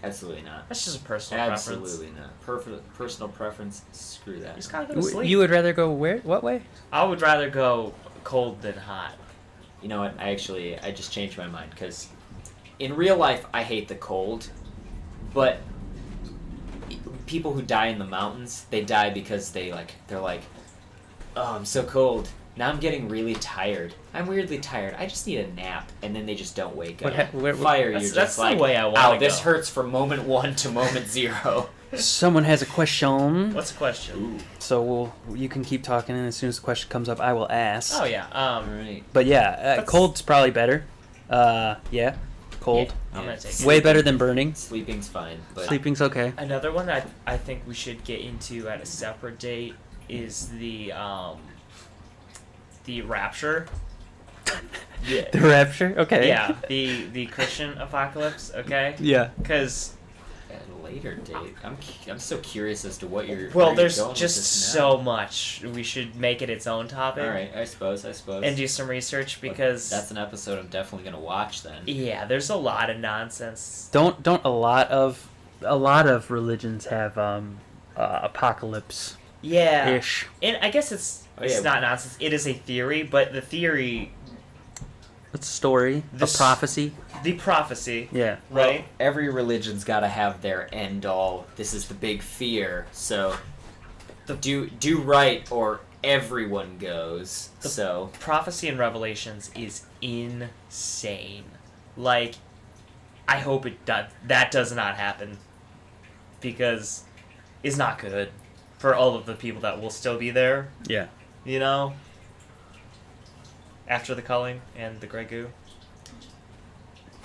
Absolutely not. That's just a personal preference. Absolutely not. Personal preference, screw that. You just gotta go to sleep. You would rather go where? What way? I would rather go cold than hot. You know what? I just changed my mind, because in real life, I hate the cold, but people who die in the mountains, they die because they're like, oh, I'm so cold. Now I'm getting really tired. I'm weirdly tired. I just need a nap, and then they just don't wake up. Fire, that's the way I want to go. This hurts from moment 1 to moment 0. Someone has a question. What's the question? Ooh. So you can keep talking, and as soon as the question comes up, I will ask. Oh yeah. Right. But yeah, cold's probably better. Yeah, cold. Yeah, I'm gonna take it. Way better than burning. Sleeping's fine, but Sleeping's okay. Another one that I think we should get into at a separate date is the rapture. Yeah. The rapture? Okay. Yeah, the Christian apocalypse, okay? Yeah. Because at a later date, I'm so curious as to what you're. Well, there's going just with this so much. We should make it its own topic. All right, I suppose. And do some research because that's an episode I'm definitely gonna watch then. Yeah, there's a lot of nonsense. Don't a lot of religions have apocalypse? Yeah. Ish. And I guess it's not nonsense. It is a theory, but the theory. It's a story, a prophecy. The prophecy. Yeah. Right? Well, every religion's got to have their end all. This is the big fear. So, do right or everyone goes. So prophecy in Revelations is insane. Like, I hope that does not happen because it's not good for all of the people that will still be there. Yeah. You know? After the culling and the Grey Goo.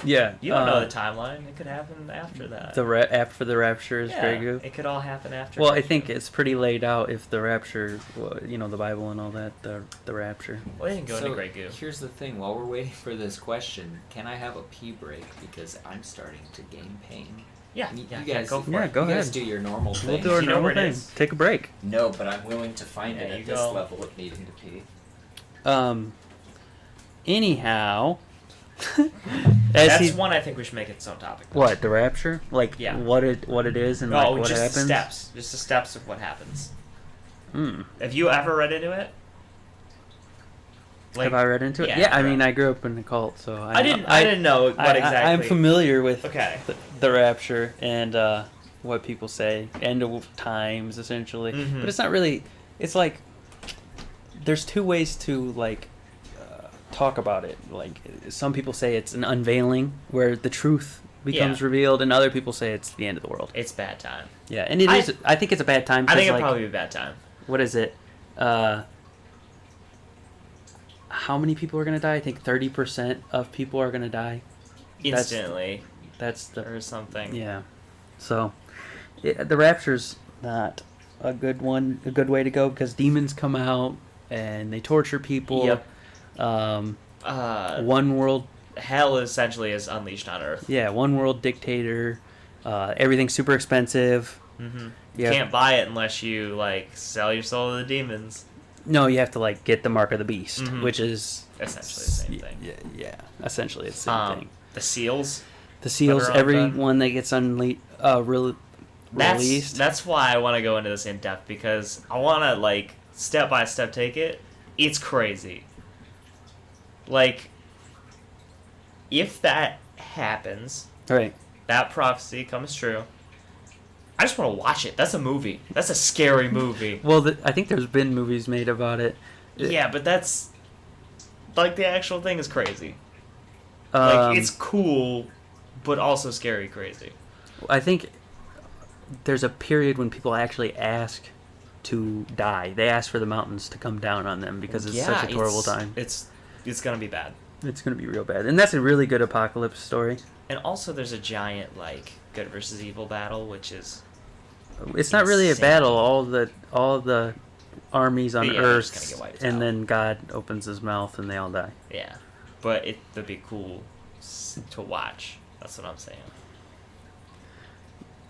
Yeah. You don't know the timeline. It could happen after that. After the rapture is Grey Goo? It could all happen after. Well, I think it's pretty laid out if the rapture, the Bible and all that, the rapture. Well, they didn't go into Grey Goo. Here's the thing. While we're waiting for this question, can I have a pee break? Because I'm starting to gain pain. Yeah, you guys go for it. Yeah, go ahead. You guys do your normal thing. We'll do our normal thing. Take a break. No, but I'm willing to find it at this level of needing to pee. Anyhow, that's one I think we should make its own topic. What, the rapture? Like, what it is and like what happens? Just the steps of what happens. Hmm. Have you ever read into it? Have I read into it? Yeah, I mean, I grew up in the cult, so I didn't know what exactly. I'm familiar with the rapture and what people say, end of times, essentially. Mm-hmm. But it's not really. It's like there's two ways to talk about it. Like, some people say it's an unveiling where the truth becomes revealed, and other people say it's the end of the world. It's bad time. Yeah, and it is. I think it's a bad time. I think it'll probably be a bad time. What is it? How many people are going to die? I think 30% of people are going to die. Instantly. Or something. Yeah. So, the rapture's not a good way to go, because demons come out and they torture people. Yep. One world. Hell essentially is unleashed on Earth. Yeah, one world dictator. Everything's super expensive. Mm-hmm. You can't buy it unless you sell your soul to the demons. No, you have to get the mark of the beast, which is essentially the same thing. Yeah, essentially it's the same thing. The seals. Everyone that gets released. That's why I want to go into this in depth, because I want to step by step take it. It's crazy. If that happens, right? That prophecy comes true. I just want to watch it. That's a movie. That's a scary movie. Well, I think there's been movies made about it. Yeah, but that's the actual thing is crazy. It's cool, but also scary crazy. I think there's a period when people actually ask to die. They ask for the mountains to come down on them because it's such a horrible time. It's gonna be bad. It's gonna be real bad, and that's a really good apocalypse story. And also, there's a giant good versus evil battle, which is. It's not really a battle. All the armies on Earth, just gonna get wiped and out. then God opens his mouth and they all die. Yeah, but it'd be cool to watch. That's what I'm saying.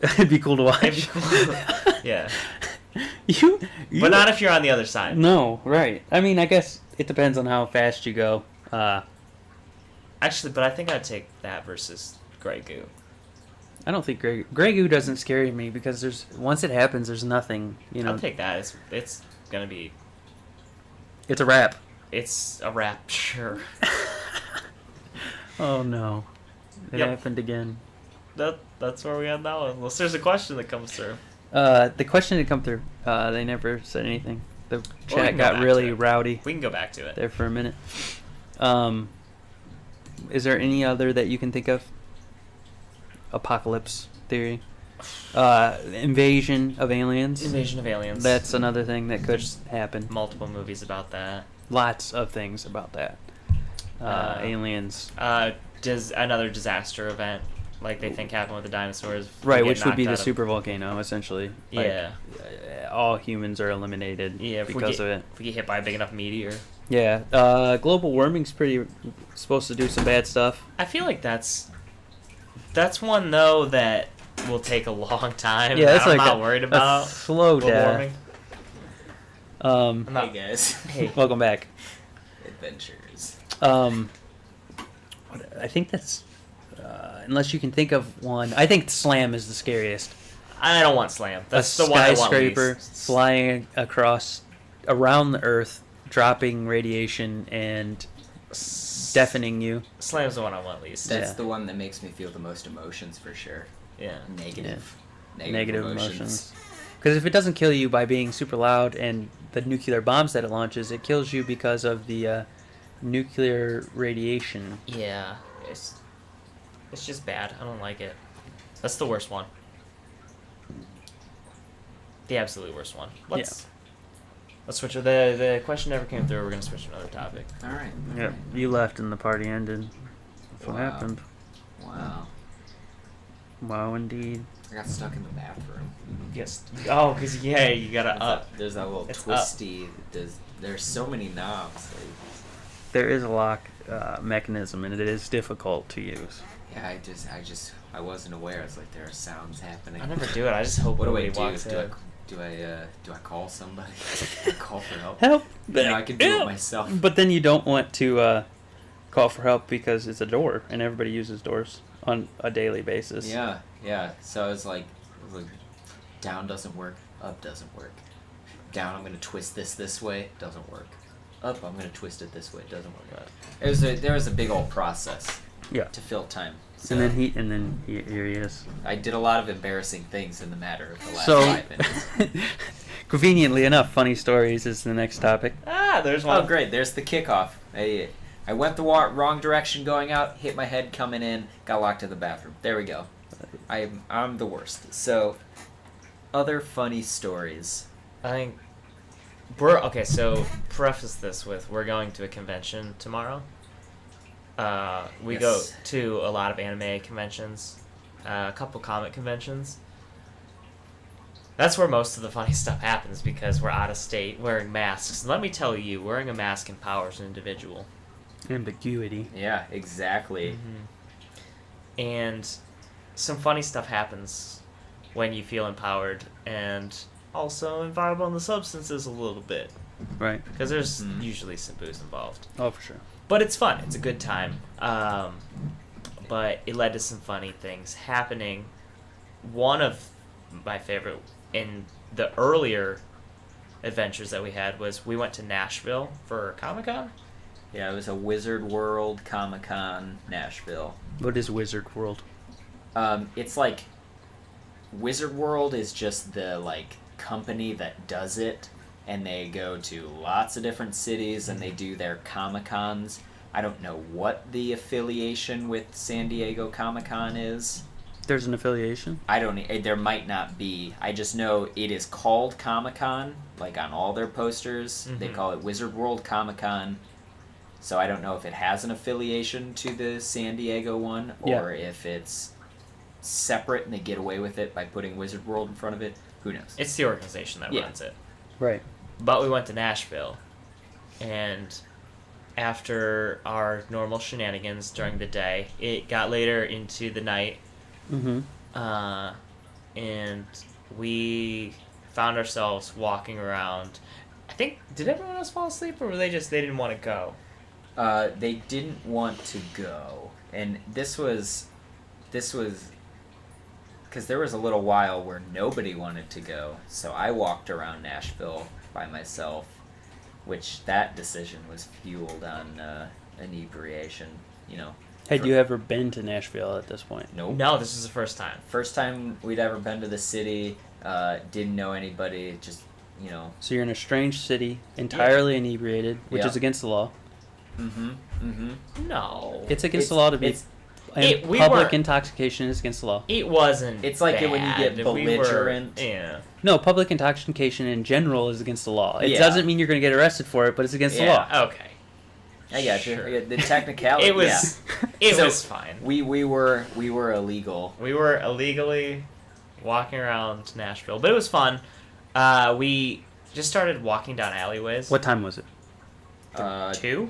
It'd be cool to watch. It'd be cool. Yeah. You, but not if you're on the other side. No, right. I mean, I guess it depends on how fast you go. Actually, but I think I'd take that versus Grey Goo. I don't think Grey Goo doesn't scare me because once it happens, there's nothing. I'll take that. It's gonna be. It's a wrap. It's a wrap, sure. Oh no, it happened again. That's where we are now. Unless there's a question that comes through. The question didn't come through. They never said anything. The chat got really rowdy. We can go back to it there for a minute. Is there any other that you can think of? Apocalypse theory, invasion of aliens. Invasion of aliens. That's another thing that could happen. Multiple movies about that. Lots of things about that. Aliens. Another disaster event, like they think happened with the dinosaurs. Right, which would be the super volcano, essentially. Yeah. All humans are eliminated because of it. If we get hit by a big enough meteor. Yeah. Global warming's supposed to do some bad stuff. I feel like that's one though that will take a long time. Yeah, that's I'm not worried about a slow death. Hey guys. Hey, welcome back. Adventures. I think that's unless you can think of one. I think Slam is the scariest. I don't want Slam. That's the one I want skyscraper least. flying around the Earth, dropping radiation and deafening you. Slam's the one I want least. That's the one that makes me feel the most emotions for sure. Yeah. Negative emotions. Because if it doesn't kill you by being super loud and the nuclear bombs that it launches, it kills you because of the nuclear radiation. Yeah. It's just bad. I don't like it. That's the worst one. The absolute worst one. Let's switch. The question never came through. We're going to switch to another topic. All right. Yep. You left and the party ended. That's what happened. Wow, indeed. I got stuck in the bathroom. Yes. Oh, because, you got to up. There's that little twisty. There's so many knobs. There is a lock mechanism, and it is difficult to use. Yeah, I wasn't aware. It's like there are sounds happening. I never do it. I just hope nobody walks in. Do I call somebody? Call for help? Help! I can do it myself. But then you don't want to call for help because it's a door, and everybody uses doors on a daily basis. Yeah. So it's like down doesn't work, up doesn't work. Down, I'm gonna twist this way, doesn't work. Up, I'm gonna twist it this way, doesn't work. There was a big old process. Yeah. To fill time. So and then here he is. I did a lot of embarrassing things in the matter of the last 5 minutes. Conveniently enough, funny stories is the next topic. There's one. Oh, great. There's the kickoff. I went the wrong direction going out, hit my head coming in, got locked in the bathroom. There we go. I'm the worst. So, other funny stories. I think okay, so preface this with we're going to a convention tomorrow. We go to a lot of anime conventions, a couple comic conventions. That's where most of the funny stuff happens because we're out of state wearing masks. And let me tell you, wearing a mask empowers an individual. Ambiguity. Yeah, exactly. Mm-hmm. And some funny stuff happens when you feel empowered, and also involved on the substances a little bit. Right. Because there's usually some booze involved. Oh, for sure. But it's fun. It's a good time. But it led to some funny things happening. One of my favorite in the earlier adventures that we had was we went to Nashville for Comic-Con. Yeah, it was a Wizard World Comic-Con Nashville. What is Wizard World? It's like Wizard World is just the company that does it, and they go to lots of different cities and they do their Comic-Cons. I don't know what the affiliation with San Diego Comic-Con is. There's an affiliation? There might not be. I just know it is called Comic-Con, on all their posters. Mm-hmm. They call it Wizard World Comic-Con. So I don't know if it has an affiliation to the San Diego one, or if it's separate and they get away with it by putting Wizard World in front of it. Who knows? It's the organization that runs it. Right. But we went to Nashville, and after our normal shenanigans during the day, it got later into the night. Mm-hmm. and we found ourselves walking around. I think, did everyone else fall asleep, or were they didn't want to go? They didn't want to go, and this was because there was a little while where nobody wanted to go, so I walked around Nashville by myself, which that decision was fueled on inebriation, Had you ever been to Nashville at this point? Nope. No, this is the first time. First time we'd ever been to the city, didn't know anybody, just, So you're in a strange city, entirely inebriated, which is against the law. No. It's against the law to be... public intoxication is against the law. It wasn't. It's like bad. when you get belligerent. No, public intoxication in general is against the law. It Yeah. doesn't mean you're going to get arrested for it, but it's against the law. Okay. I got you. Sure. The technicality. It was. Yeah. It was fine. We were illegal. We were illegally walking around Nashville, but it was fun. We just started walking down alleyways. What time was it? 2?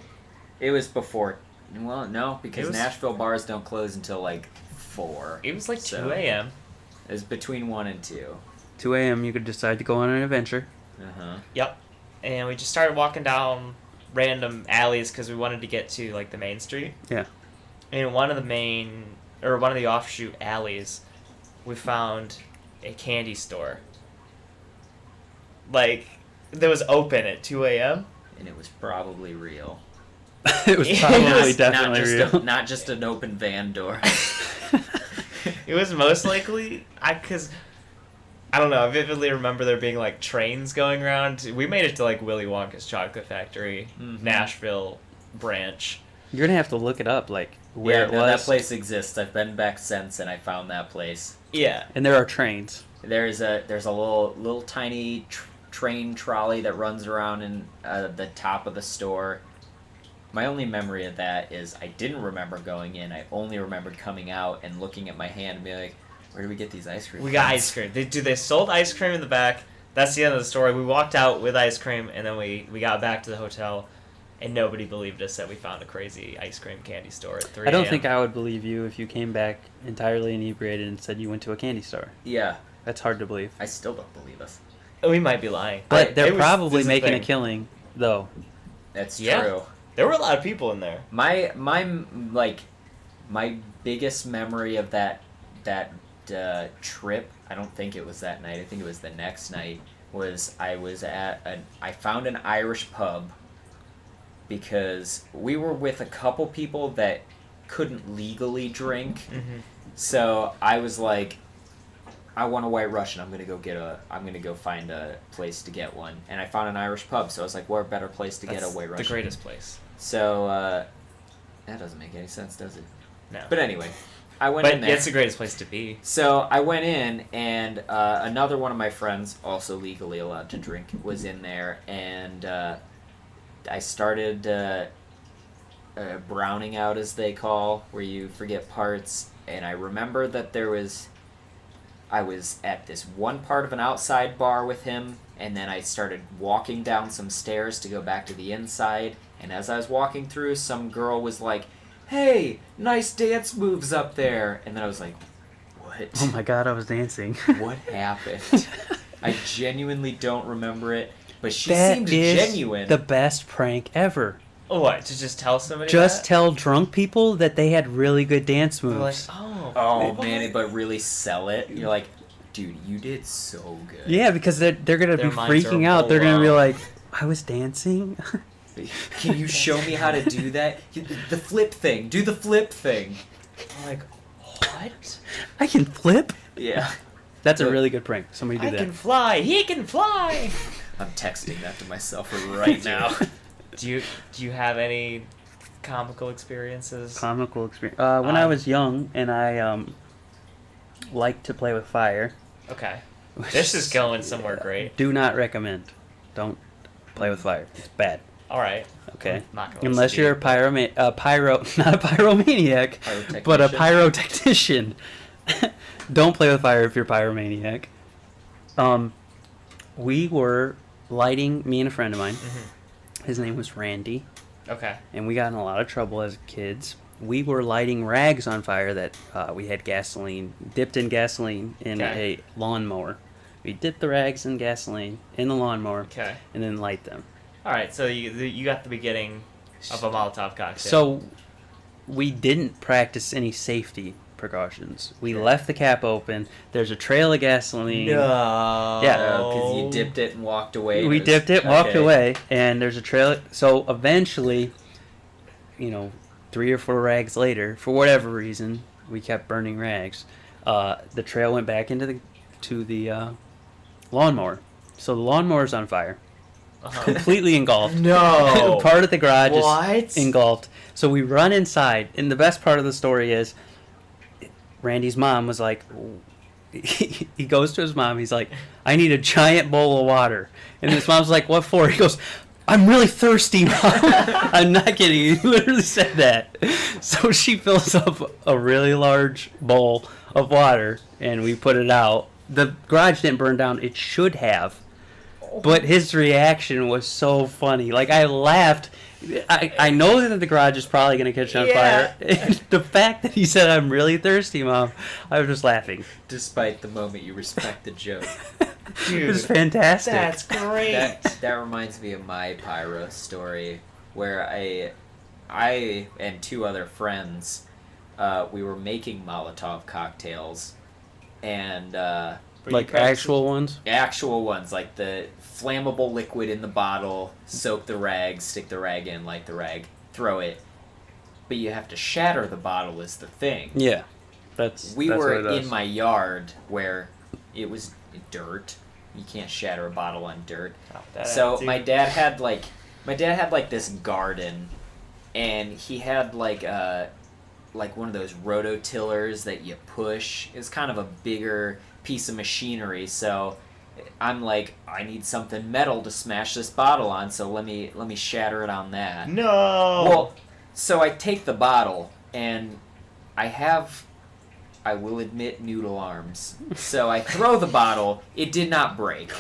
It was before. Well, no, because Nashville bars don't close until like 4. It was like 2 a.m. It was between 1 and 2. 2 a.m. You could decide to go on an adventure. Yep. And we just started walking down random alleys because we wanted to get to like the main street. Yeah. And one of the offshoot alleys, we found a candy store. Like, that was open at 2 a.m. And it was probably real. It was probably definitely real. Not just an open van door. It was most likely, because I don't know, I vividly remember there being like trains going around. We made it to like Willy Wonka's Chocolate Factory, Nashville branch. You're going to have to look it up, like, where it was. That place exists. I've been back since, and I found that place. Yeah. And there are trains. There's a little tiny train trolley that runs around in the top of the store. My only memory of that is I didn't remember going in. I only remembered coming out and looking at my hand and being like, where do we get these ice cream? We got ice cream. They sold ice cream in the back. That's the end of the story. We walked out with ice cream, and then we got back to the hotel, and nobody believed us that we found a crazy ice cream candy store at 3 a.m. I don't think I would believe you if you came back entirely inebriated and said you went to a candy store. Yeah. That's hard to believe. I still don't believe us. We might be lying. But they're probably making a killing, though. That's Yeah. true. There were a lot of people in there. My biggest memory of that trip, I don't think it was that night, I think it was the next night, was I found an Irish pub because we were with a couple people that couldn't legally drink. So I was like, I want a White Russian. I'm gonna go find a place to get one, and I found an Irish pub. So I was like, what a better place to get a White Russian? The greatest place. So that doesn't make any sense, does it? No. But anyway, I went in there. But it's the greatest place to be. So I went in, and another one of my friends, also legally allowed to drink, was in there, and I started browning out, as they call, where you forget parts. And I remember that I was at this one part of an outside bar with him, and then I started walking down some stairs to go back to the inside, and as I was walking through, some girl was like, hey, nice dance moves up there. And then I was like, what? Oh my god, I was dancing. What happened? I genuinely don't remember it, but she seemed genuine. The best prank ever. What, to just tell somebody Just tell drunk people that they had really good dance moves. Like, oh man, but really sell it. You're like, dude, you did so good. Yeah, because they're going to be freaking out. They're going to be like, I was dancing? Can you show me how to do that? The flip thing. Do the flip thing. I'm like, what? I can flip? Yeah. That's a really good prank. Somebody do that. I can fly. He can fly. I'm texting that to myself right now. Do you have any comical experiences? Comical experience. When I was young and I liked to play with fire. Okay. This is going somewhere great. Do not recommend. Don't play with fire. It's bad. All right. Okay. Not gonna Unless you're not a pyromaniac, but a pyrotechnician. Don't play with fire if you're a pyromaniac. We were lighting, me and a friend of mine. His name was Randy. Okay. And we got in a lot of trouble as kids we were lighting rags on fire that we had dipped in gasoline in a lawnmower. We dipped the rags in gasoline in the lawnmower, and then light them. All right, so you got the beginning of a Molotov cocktail. So we didn't practice any safety precautions. We left the cap open. There's a trail of gasoline. No. Yeah. Because you dipped it and walked away. We dipped it, walked away, and there's a trail. So eventually, 3 or 4 rags later, for whatever reason, we kept burning rags. The trail went back into the lawnmower. So the lawnmower's on fire. Completely engulfed. No. Part of the garage is engulfed. So we run inside, and the best part of the story is Randy's mom was like, he goes to his mom, he's like, I need a giant bowl of water. And his mom's like, what for? He goes, I'm really thirsty, Mom. I'm not kidding. He literally said that. So she fills up a really large bowl of water, and we put it out. The garage didn't burn down. It should have. But his reaction was so funny. Like, I laughed. I know that the garage is probably going to catch on fire. And the fact that he said, I'm really thirsty, Mom, I was just laughing. Despite the moment you respect the joke. Dude, it was fantastic. That's great. That reminds me of my pyro story, where I and 2 other friends, we were making Molotov cocktails, and like actual ones? Actual ones, like the flammable liquid in the bottle, soak the rag, stick the rag in, light the rag, throw it. But you have to shatter the bottle is the thing. Yeah. We were in my yard where it was dirt. You can't shatter a bottle on dirt. So my dad had like this garden, and he had like one of those rototillers that you push. It's kind of a bigger piece of machinery. So I'm like, I need something metal to smash this bottle on. So let me shatter it on that. No. Well, so I take the bottle, and I will admit, noodle arms. So I throw the bottle. It did not break.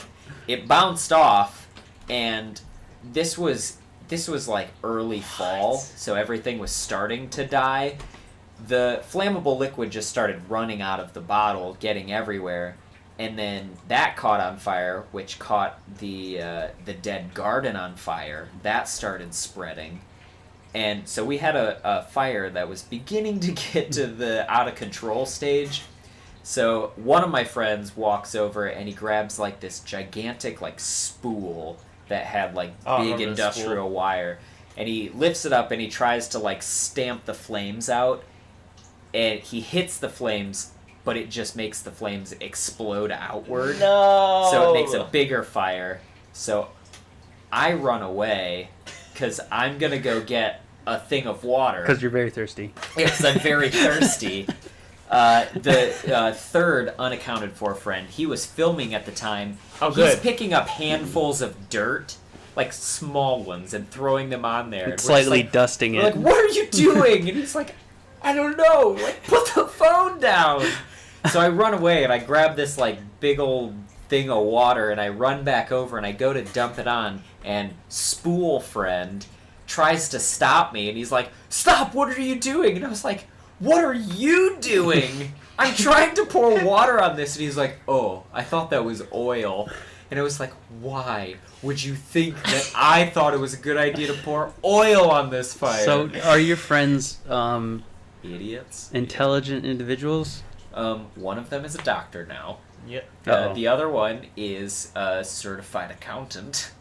It bounced off, and this was like early fall, so everything was starting to die. The flammable liquid just started running out of the bottle, getting everywhere, and then that caught on fire, which caught the dead garden on fire. That started spreading. And so we had a fire that was beginning to get to the out-of-control stage. So one of my friends walks over, and he grabs, like, this gigantic, like, spool that had, like, big industrial wire. And he lifts it up, and he tries to, like, stamp the flames out. And he hits the flames, but it just makes the flames explode outward. No! So it makes a bigger fire. So I run away, because I'm going to go get a thing of water. Because you're very thirsty. Yes, I'm very thirsty. The third unaccounted for friend, he was filming at the time. Oh, good. He's picking up handfuls of dirt, like small ones, and throwing them on there. And slightly like, dusting it. Like, what are you doing? And he's like, I don't know. Like, put the phone down. So I run away, and I grab this, like, big old thing of water, and I run back over, and I go to dump it on, and Spool Friend tries to stop me, and he's like, stop, what are you doing? And I was like, what are you doing? I'm trying to pour water on this. And he's like, oh, I thought that was oil. And I was like, why would you think that I thought it was a good idea to pour oil on this fire? So are your friends idiots? Intelligent individuals? One of them is a doctor now. Yep. The other one is a certified accountant.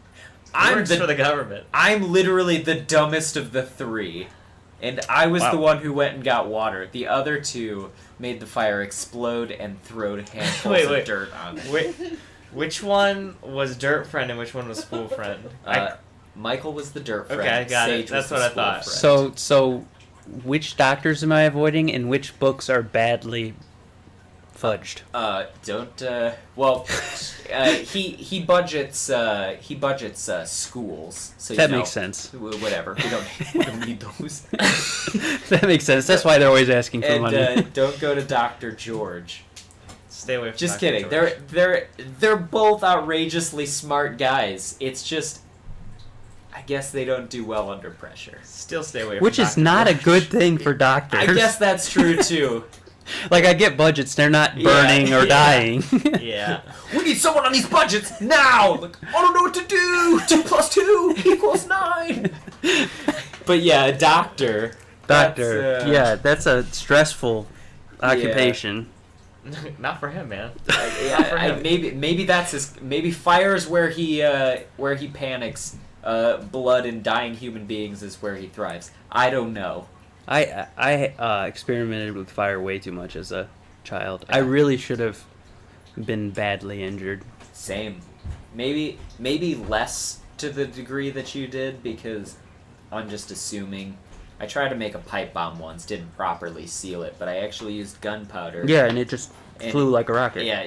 Works for the government. I'm literally the dumbest of the 3. And I was the one who went and got water. The other 2 made the fire explode and throwed handfuls of dirt on it. Which one was Dirt Friend and which one was Spool Friend? Michael was the Dirt Friend. Okay, got Sage it. That's was what the I thought. Friend. So which doctors am I avoiding, and which books are badly fudged? He budgets schools. So that makes sense. Whatever. We don't need those. That makes sense. That's why they're always asking for money. And don't go to Dr. George. Stay away from Just Dr. kidding. George. They're both outrageously smart guys. It's just I guess they don't do well under pressure. Still stay away from Which is Dr. not Bush. a good thing for doctors. I guess that's true, too. Like, I get budgets. They're not burning or dying. Yeah. We need someone on these budgets now! Like, I don't know what to do! 2 plus 2 equals 9! But yeah, a doctor. That's a stressful occupation. Not for him, man. Maybe that's his. Maybe fire is where he panics. Blood and dying human beings is where he thrives. I don't know. I experimented with fire way too much as a child. I really should have been badly injured. Same. Maybe less to the degree that you did, because I'm just assuming. I tried to make a pipe bomb once, didn't properly seal it, but I actually used gunpowder. Yeah, and it just flew like a rocket. Yeah,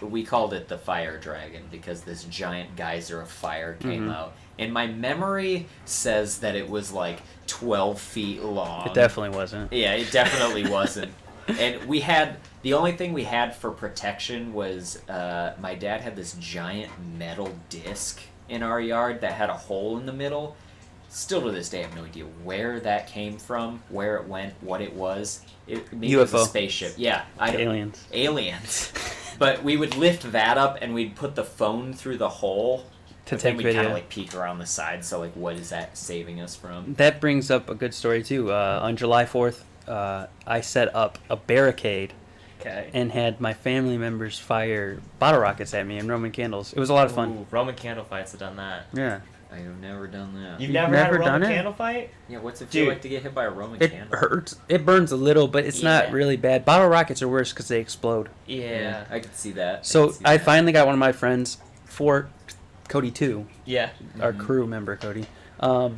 we called it the fire dragon because this giant geyser of fire came out. And my memory says that it was like 12 feet long. It definitely wasn't. Yeah, it definitely wasn't. And the only thing we had for protection was my dad had this giant metal disc in our yard that had a hole in the middle. Still to this day, I have no idea where that came from, where it went, what it was. Maybe UFO. It was a spaceship. Yeah. Aliens. Aliens. But we would lift that up and we'd put the phone through the hole. To take video. We'd kind of like peek around the side, so like what is that saving us from? That brings up a good story too. On July 4th, I set up a barricade and had my family members fire bottle rockets at me and Roman candles. It was a lot of fun. Ooh, Roman candle fights have done that. Yeah. I have never done that. You've never had a Roman candle fight? Yeah, what's it feel like to get hit by a Roman candle? It hurts. It burns a little, but it's not really bad. Bottle rockets are worse because they explode. Yeah, I can see that. So I finally got one of my friends, Cody 2. Yeah. Our crew member, Cody. I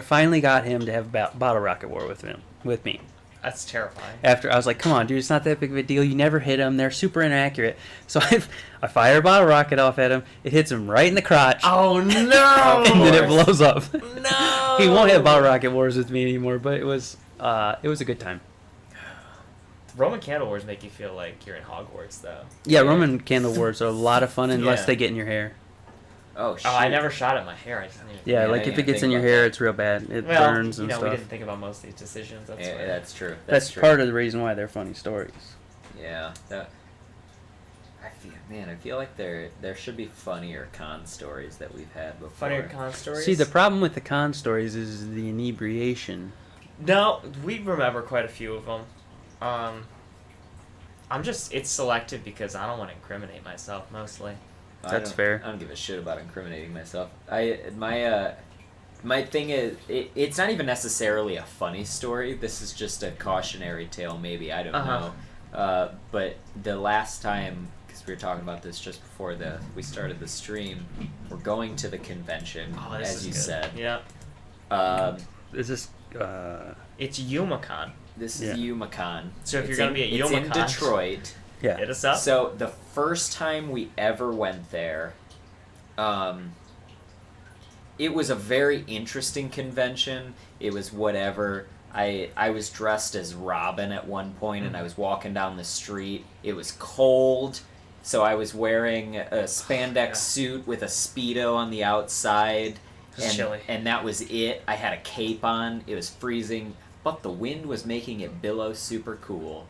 finally got him to have bottle rocket war with me. That's terrifying. After I was like, come on, dude, it's not that big of a deal. You never hit them. They're super inaccurate. So I fire a bottle rocket off at him. It hits him right in the crotch. Oh, no! And then it blows up. No! He won't have bottle rocket wars with me anymore, but it was a good time. Roman candle wars make you feel like you're in Hogwarts, though. Yeah, Roman candle wars are a lot of fun unless they get in your hair. Oh, shit. Oh, I never shot at my hair. I just didn't even if it gets in your hair, it's real bad. It burns and stuff. We didn't think about most of these decisions. That's true. That's true. Part of the reason why they're funny stories. Yeah. I feel like there should be funnier con stories that we've had before. Funnier con stories? See, the problem with the con stories is the inebriation. No, we remember quite a few of them. It's selective because I don't want to incriminate myself, mostly. That's fair. I don't give a shit about incriminating myself. My thing is, it's not even necessarily a funny story. This is just a cautionary tale, maybe. I don't know. But the last time, because we were talking about this just before we started the stream, we're going to the convention, as you said. Yeah. Is this? It's YumaCon. This is YumaCon. So if you're going to be at YumaCon, it's in Detroit. Yeah. Hit us up. So the first time we ever went there, it was a very interesting convention. It was whatever. I was dressed as Robin at one point, and I was walking down the street. It was cold, so I was wearing a spandex suit with a Speedo on the outside. It's chilly. And that was it. I had a cape on. It was freezing, but the wind was making it billow super cool.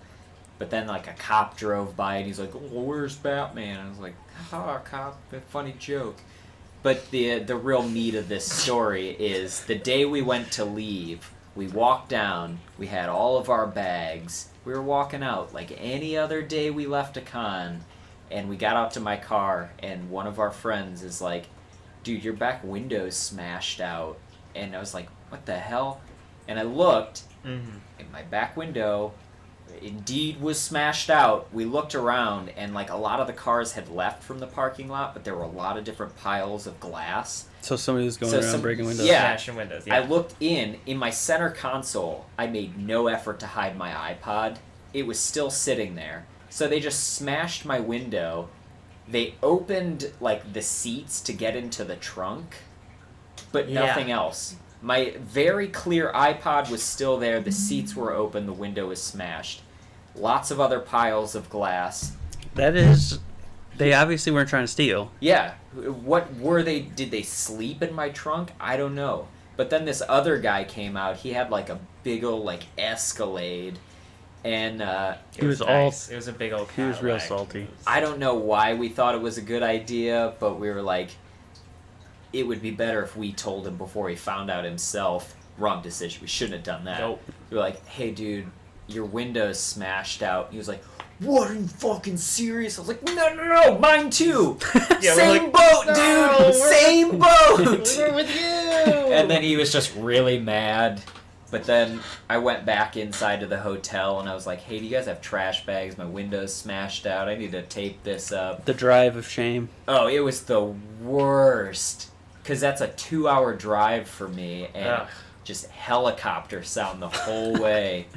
But then, like, a cop drove by, and he's like, "Oh, where's Batman?" And I was like, "Ha, cop, a funny joke." But the real meat of this story is the day we went to leave, we walked down, we had all of our bags, we were walking out like any other day we left a con, and we got out to my car, and one of our friends is like, "Dude, your back window's smashed out." And I was like, "What the hell?" And I looked, and my back window indeed was smashed out. We looked around, and like a lot of the cars had left from the parking lot, but there were a lot of different piles of glass. So somebody was going around breaking windows. Yeah. Smashing windows. Yeah. I looked in my center console. I made no effort to hide my iPod. It was still sitting there. So they just smashed my window. They opened like the seats to get into the trunk, but nothing else. My very clear iPod was still there. The seats were open. The window was smashed. Lots of other piles of glass. That is They obviously weren't trying to steal. Yeah. What were they? Did they sleep in my trunk? I don't know. But then this other guy came out. He had like a big old like Escalade, and it was nice. It was a big old Cadillac. He was real salty. I don't know why we thought it was a good idea, but we were like, it would be better if we told him before he found out himself. Wrong decision. We shouldn't have done that. Nope. We were like, hey, dude, your window's smashed out. He was like, what, are you fucking serious? I was like, no, mine too. Yeah, Same boat, dude. Same boat. We're with you. And then he was just really mad. But then I went back inside to the hotel and I was like, hey, do you guys have trash bags? My window's smashed out. I need to tape this up. The drive of shame. Oh, it was the worst. Because that's a 2-hour drive for me. And just helicopter sound the whole way.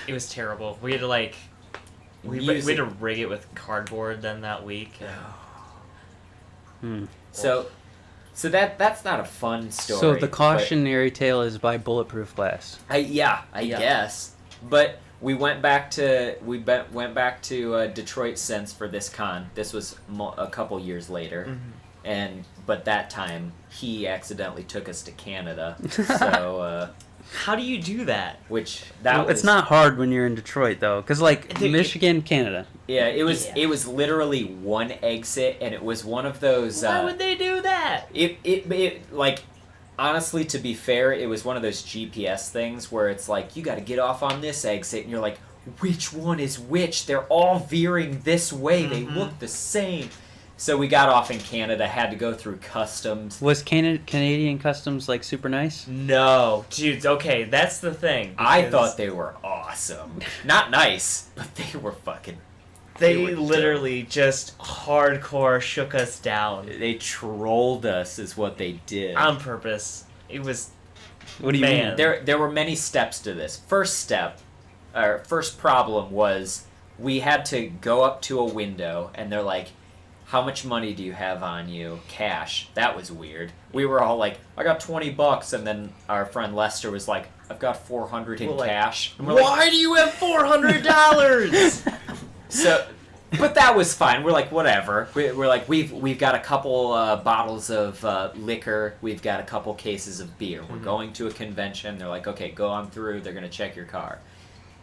It was terrible. We had to like... We had to rig it with cardboard then that week. So that's not a fun story. So the cautionary tale is buy bulletproof glass. I guess. But we went back to Detroit since for this con. This was a couple years later, but that time he accidentally took us to Canada. So. How do you do that? It's not hard when you're in Detroit though, because like Michigan, Canada. Yeah, it was literally one exit, and it was one of those. Why would they do that? It like, honestly, to be fair, it was one of those GPS things where it's like you got to get off on this exit, and you're like, which one is which? They're all veering this way. They look the same. So we got off in Canada, had to go through customs. Was Canadian customs like super nice? No, dude. Okay, that's the thing. I thought they were awesome. Not nice, but they were fucking. They literally just hardcore shook us down. They trolled us, is what they did on purpose. It was. What do you mean? There were many steps to this. First problem was we had to go up to a window, and they're like, how much money do you have on you? Cash. That was weird. We were all like, I got $20, and then our friend Lester was like, I've got $400 in cash. Why do you have $400? So, but that was fine. We're like, whatever. We're like, we've got a couple bottles of liquor. We've got a couple cases of beer. We're going to a convention. They're like, okay, go on through. They're gonna check your car.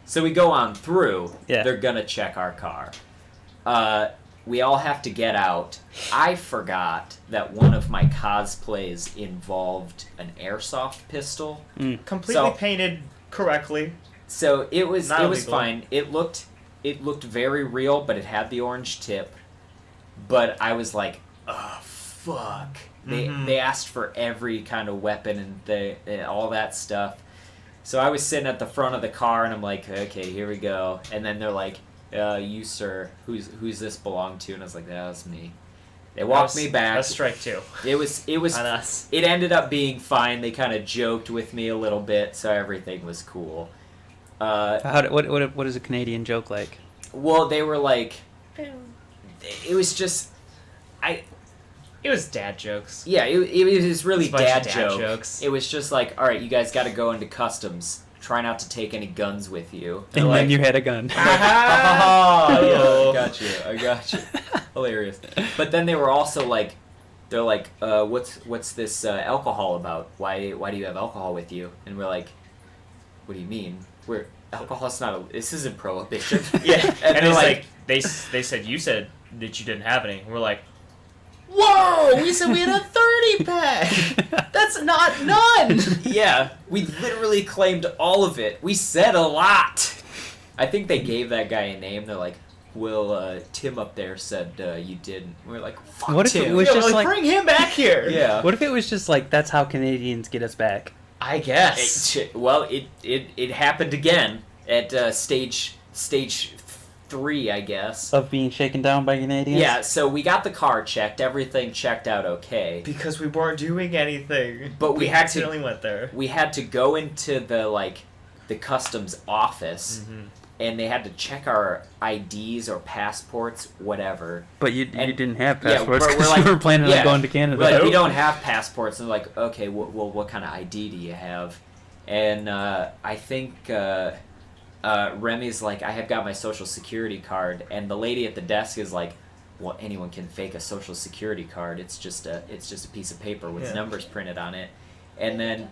So we go on through. Yeah. They're gonna check our car. We all have to get out. I forgot that one of my cosplays involved an airsoft pistol. Completely painted correctly. So it was fine. It looked very real, but it had the orange tip. But I was like, oh fuck. They asked for every kind of weapon and all that stuff. So I was sitting at the front of the car and I'm like, okay, here we go. And then they're like, you sir, who's this belong to? And I was like, that was me. They walked me back. That's strike two. It was on us. It ended up being fine. They kind of joked with me a little bit, so everything was cool. What is a Canadian joke like? Well, they were like, it was just, it was dad jokes. Yeah, it was really dad jokes. It was just like, all right, you guys got to go into customs. Try not to take any guns with you. And like, then you had a gun. Yeah, I got you. Hilarious. But then they were also like, they're like, what's this alcohol about? Why do you have alcohol with you? And we're like, what do you mean? Alcohol's not this isn't prohibition. Yeah. And they're like, they said you said that you didn't have any. And we're like, whoa! We said we had a 30-pack! That's not none! Yeah, we literally claimed all of it. We said a lot! I think they gave that guy a name. They're like, well, Tim up there said you didn't. We're like, fuck what if Tim. It was just like, bring him back here! Yeah. What if it was just like, that's how Canadians get us back? I guess. It happened again at stage 3, I guess. Of being shaken down by Canadians? Yeah, so we got the car checked. Everything checked out okay. Because we weren't doing anything. But we accidentally went there. We had to go into the customs office, and they had to check our IDs or passports, whatever. But you didn't have passports because we're like, you were planning on going to Canada. We're like, we don't have passports. And they're like, okay, well, what kind of ID do you have? And I think... Remy's like, I have got my social security card, and the lady at the desk is like, well, anyone can fake a social security card. It's just a piece of paper with numbers printed on it. And then,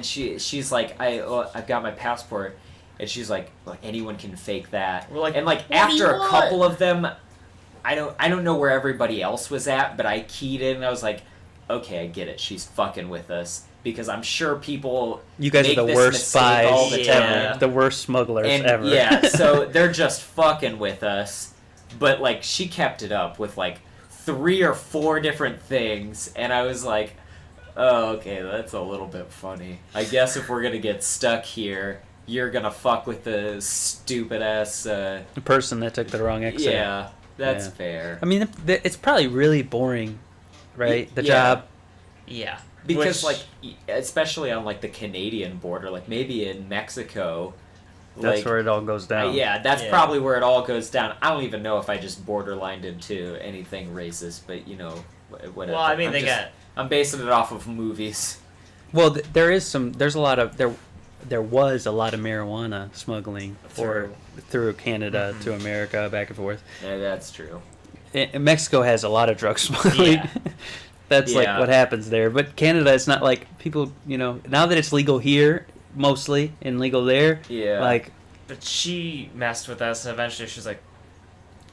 she's like, I've got my passport, and she's like, well, anyone can fake that. We're like, and like after a couple of them, I don't know where everybody else was at, but I keyed in and I was like, okay, I get it. She's fucking with us. Because I'm sure people you guys make are the this worst spies all the time. ever. The worst smugglers ever. Yeah, so they're just fucking with us. But like she kept it up with like 3 or 4 different things, and I was like, oh, okay, that's a little bit funny. I guess if we're gonna get stuck here, you're gonna fuck with the stupid ass the person that took the wrong exit. Yeah, that's fair. I mean, it's probably really boring, right? The job. Yeah. Because like, especially on like the Canadian border, like maybe in Mexico. That's like, where it all goes down. That's probably where it all goes down. I don't even know if I just borderlined into anything racist, but you know, whatever. Well, I mean, I'm basing it off of movies. Well, there was a lot of marijuana smuggling through Canada to America, back and forth. Yeah, that's true. And Mexico has a lot of drug smuggling. Yeah. That's like what happens there. But Canada, it's not like people, you know, now that it's legal here, mostly, and legal there. Yeah. Like, but she messed with us, and eventually she's like,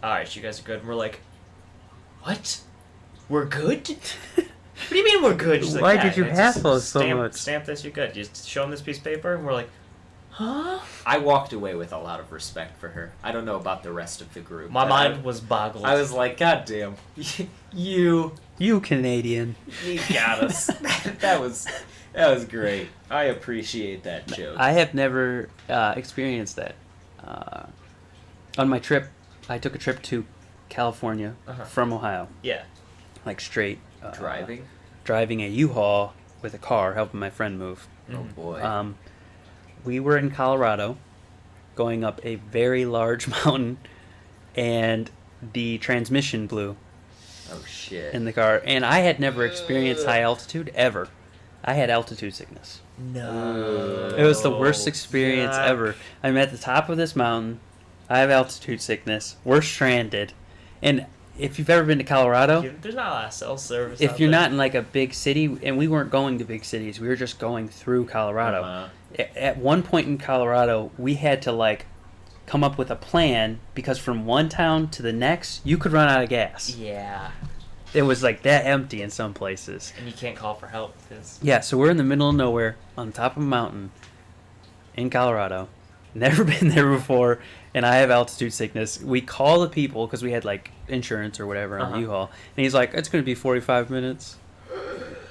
"Alright, you guys are good." And we're like, "What? We're good? What do you mean we're good?" She's why like, did you hassle us so much? Stamp this, you're good. You just show them this piece of paper, and we're like, "Huh?" I walked away with a lot of respect for her. I don't know about the rest of the group. My mind was boggled. I was like, God damn, you Canadian, you got us. That was great. I appreciate that joke. I have never experienced that. On my trip, I took a trip to California from Ohio. Yeah. Like straight. Driving a U-Haul with a car, helping my friend move. Oh boy. We were in Colorado, going up a very large mountain, and the transmission blew. Oh shit. In the car, and I had never experienced high altitude ever. I had altitude sickness. No. It was the worst experience ever. I'm at the top of this mountain. I have altitude sickness. We're stranded. And if you've ever been to Colorado, there's not a lot of cell service. If you're not in like a big city, and we weren't going to big cities, we were just going through Colorado. At one point in Colorado, we had to like come up with a plan because from one town to the next, you could run out of gas. Yeah. It was like that empty in some places. And you can't call for help. Yeah, so we're in the middle of nowhere on top of a mountain in Colorado. Never been there before, and I have altitude sickness. We call the people because we had like insurance or whatever on U-Haul, and he's like, "It's going to be 45 minutes."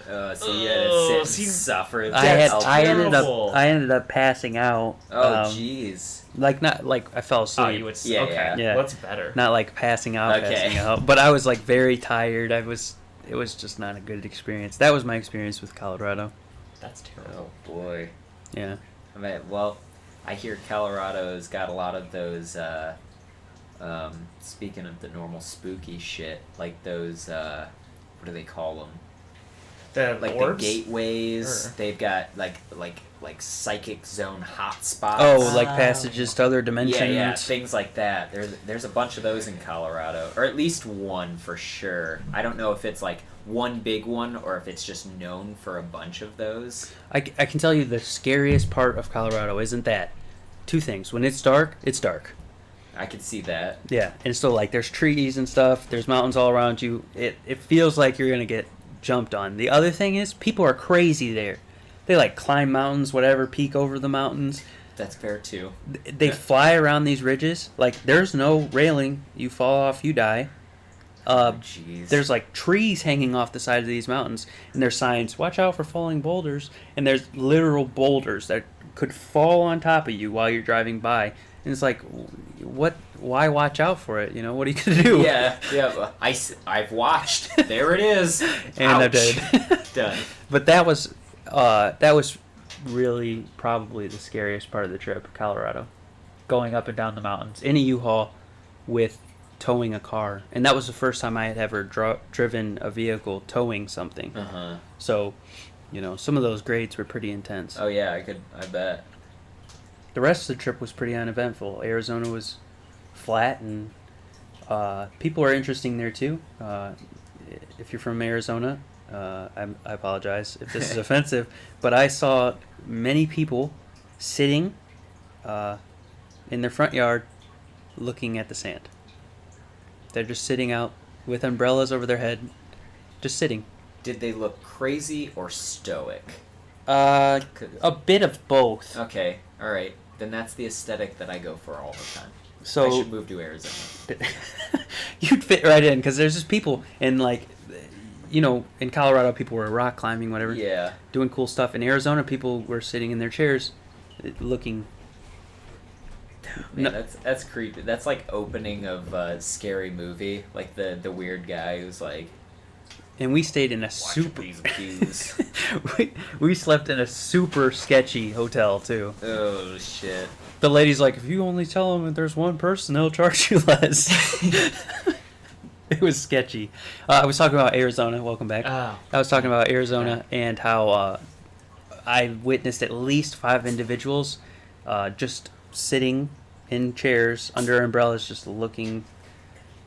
So you had to sit and suffer. I ended up passing out. Oh jeez. Like not like I fell asleep. Oh, you would. Yeah. What's better? Not like passing out. But I was like very tired. It was just not a good experience. That was my experience with Colorado. That's terrible. Oh boy. Yeah. I mean, well, I hear Colorado's got a lot of those. Speaking of the normal spooky shit, like those. What do they call them? The orbs? The gateways. They've got like psychic zone hotspots. Oh, like passages to other dimensions. Yeah, things like that. There's a bunch of those in Colorado, or at least one for sure. I don't know if it's like one big one or if it's just known for a bunch of those. I can tell you the scariest part of Colorado isn't that. 2 things. When it's dark, it's dark. I can see that. Yeah, and so like there's trees and stuff. There's mountains all around you. It feels like you're gonna get jumped on. The other thing is people are crazy there. They like climb mountains, whatever, peek over the mountains. That's fair too. They fly around these ridges. Like there's no railing. You fall off, you die. There's like trees hanging off the side of these mountains, and there's signs, watch out for falling boulders. And there's literal boulders that could fall on top of you while you're driving by. And it's like, what? Why watch out for it? You know, what are you gonna do? Yeah. I've watched. There it is. And Ouch. I'm dead. Done. But that was really probably the scariest part of the trip, Colorado. Going up and down the mountains in a U-Haul with towing a car, and that was the first time I had ever driven a vehicle towing something. So, you know, some of those grades were pretty intense. Oh yeah, I bet. The rest of the trip was pretty uneventful. Arizona was flat, and people are interesting there too. If you're from Arizona, I apologize if this is offensive, but I saw many people sitting in their front yard looking at the sand. They're just sitting out with umbrellas over their head, just sitting. Did they look crazy or stoic? A bit of both. Okay, all right. Then that's the aesthetic that I go for all the time. So I should move to Arizona. You'd fit right in because there's just people and like, in Colorado people were rock climbing, whatever. Yeah. Doing cool stuff. In Arizona, people were sitting in their chairs, looking. Man, that's creepy. That's like opening of a scary movie, like the weird guy who's like. And we stayed in a we slept in a super sketchy hotel too. Oh shit. The lady's like, if you only tell them that there's one person, they'll charge you less. It was sketchy. I was talking about Arizona. Welcome back. Oh. I was talking about Arizona and how I witnessed at least 5 individuals just sitting in chairs under umbrellas, just looking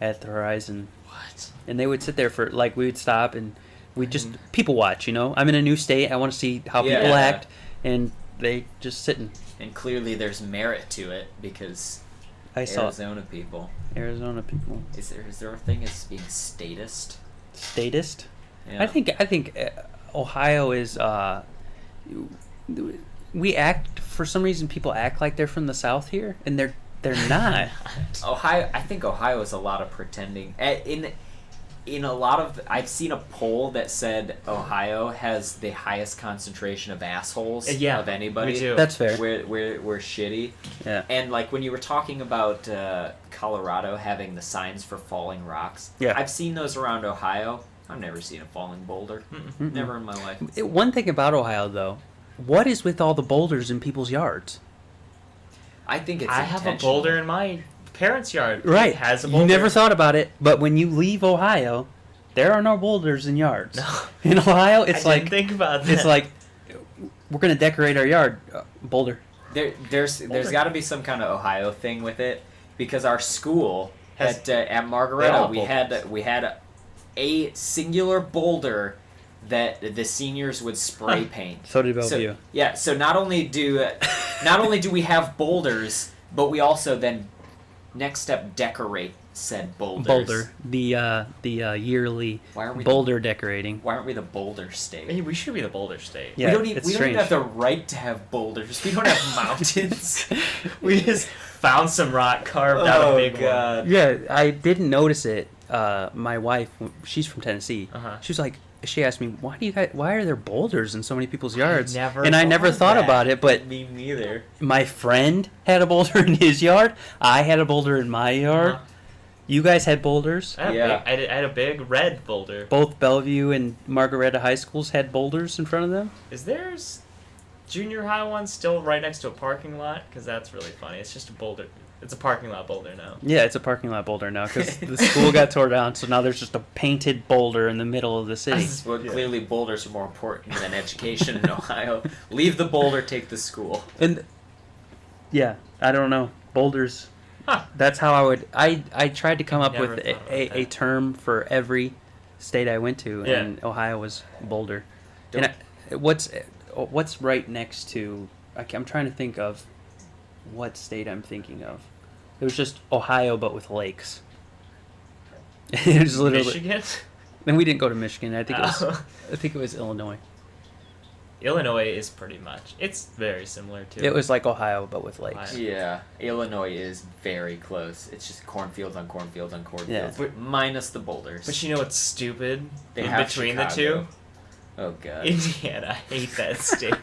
at the horizon. What? And they would sit there for, like, we would stop and we just people watch, I'm in a new state. I want to see how people act. And they just sitting. And clearly there's merit to it because Arizona people. Is there a thing as being statist? Statist? Yeah. I think Ohio is we act, for some reason people act like they're from the South here and they're not. Ohio, I think Ohio is a lot of pretending. In a lot of, I've seen a poll that said Ohio has the highest concentration of assholes of anybody. We do. That's fair. We're shitty. Yeah. And like when you were talking about Colorado having the signs for falling rocks, I've seen those around Ohio. I've never seen a falling boulder. Never in my life. One thing about Ohio though, what is with all the boulders in people's yards? I think it's I have a boulder in my parents' yard. Right. It has a boulder. You never thought about it, but when you leave Ohio, there are no boulders in yards. No. In Ohio, it's I didn't think about that. It's like, we're going to decorate our yard. Boulder. There's got to be some kind of Ohio thing with it because our school at Margaretta we had a singular boulder that the seniors would spray paint. So did Bellevue. So not only do we have boulders, but we also then next step decorate said boulders. Boulder, the yearly boulder decorating. Why aren't we the boulder state? Hey, we should be the boulder state. Yeah, we don't even have the right to have boulders. We don't have mountains. We just found some rock carved out a big one. Yeah, I didn't notice it. My wife, she's from Tennessee. She was like, she asked me, why are there boulders in so many people's yards? I never thought about it, but me neither. My friend had a boulder in his yard. I had a boulder in my yard. You guys had boulders? I had a big red boulder. Both Bellevue and Margaretta high schools had boulders in front of them? Is theirs junior high one still right next to a parking lot? Because that's really funny. It's just a boulder. It's a parking lot boulder now. Yeah, it's a parking lot boulder now because the school got tore down, so now there's just a painted boulder in the middle of the city. Well, clearly boulders are more important than education in Ohio. Leave the boulder, take the school. And yeah, I don't know. Boulders. Huh. That's how I tried to come up with a term for every state I went to, and Ohio was Boulder. And what's right next to? I'm trying to think of what state I'm thinking of. It was just Ohio, but with lakes. It was literally Michigan. And we didn't go to Michigan. I think it was Illinois. Illinois is pretty much. It's very similar to. It was like Ohio, but with lakes. Yeah, Illinois is very close. It's just cornfields on cornfields on cornfields, minus the boulders. But you know what's stupid? They in have between Chicago. the two? Oh god. Indiana. I hate that state.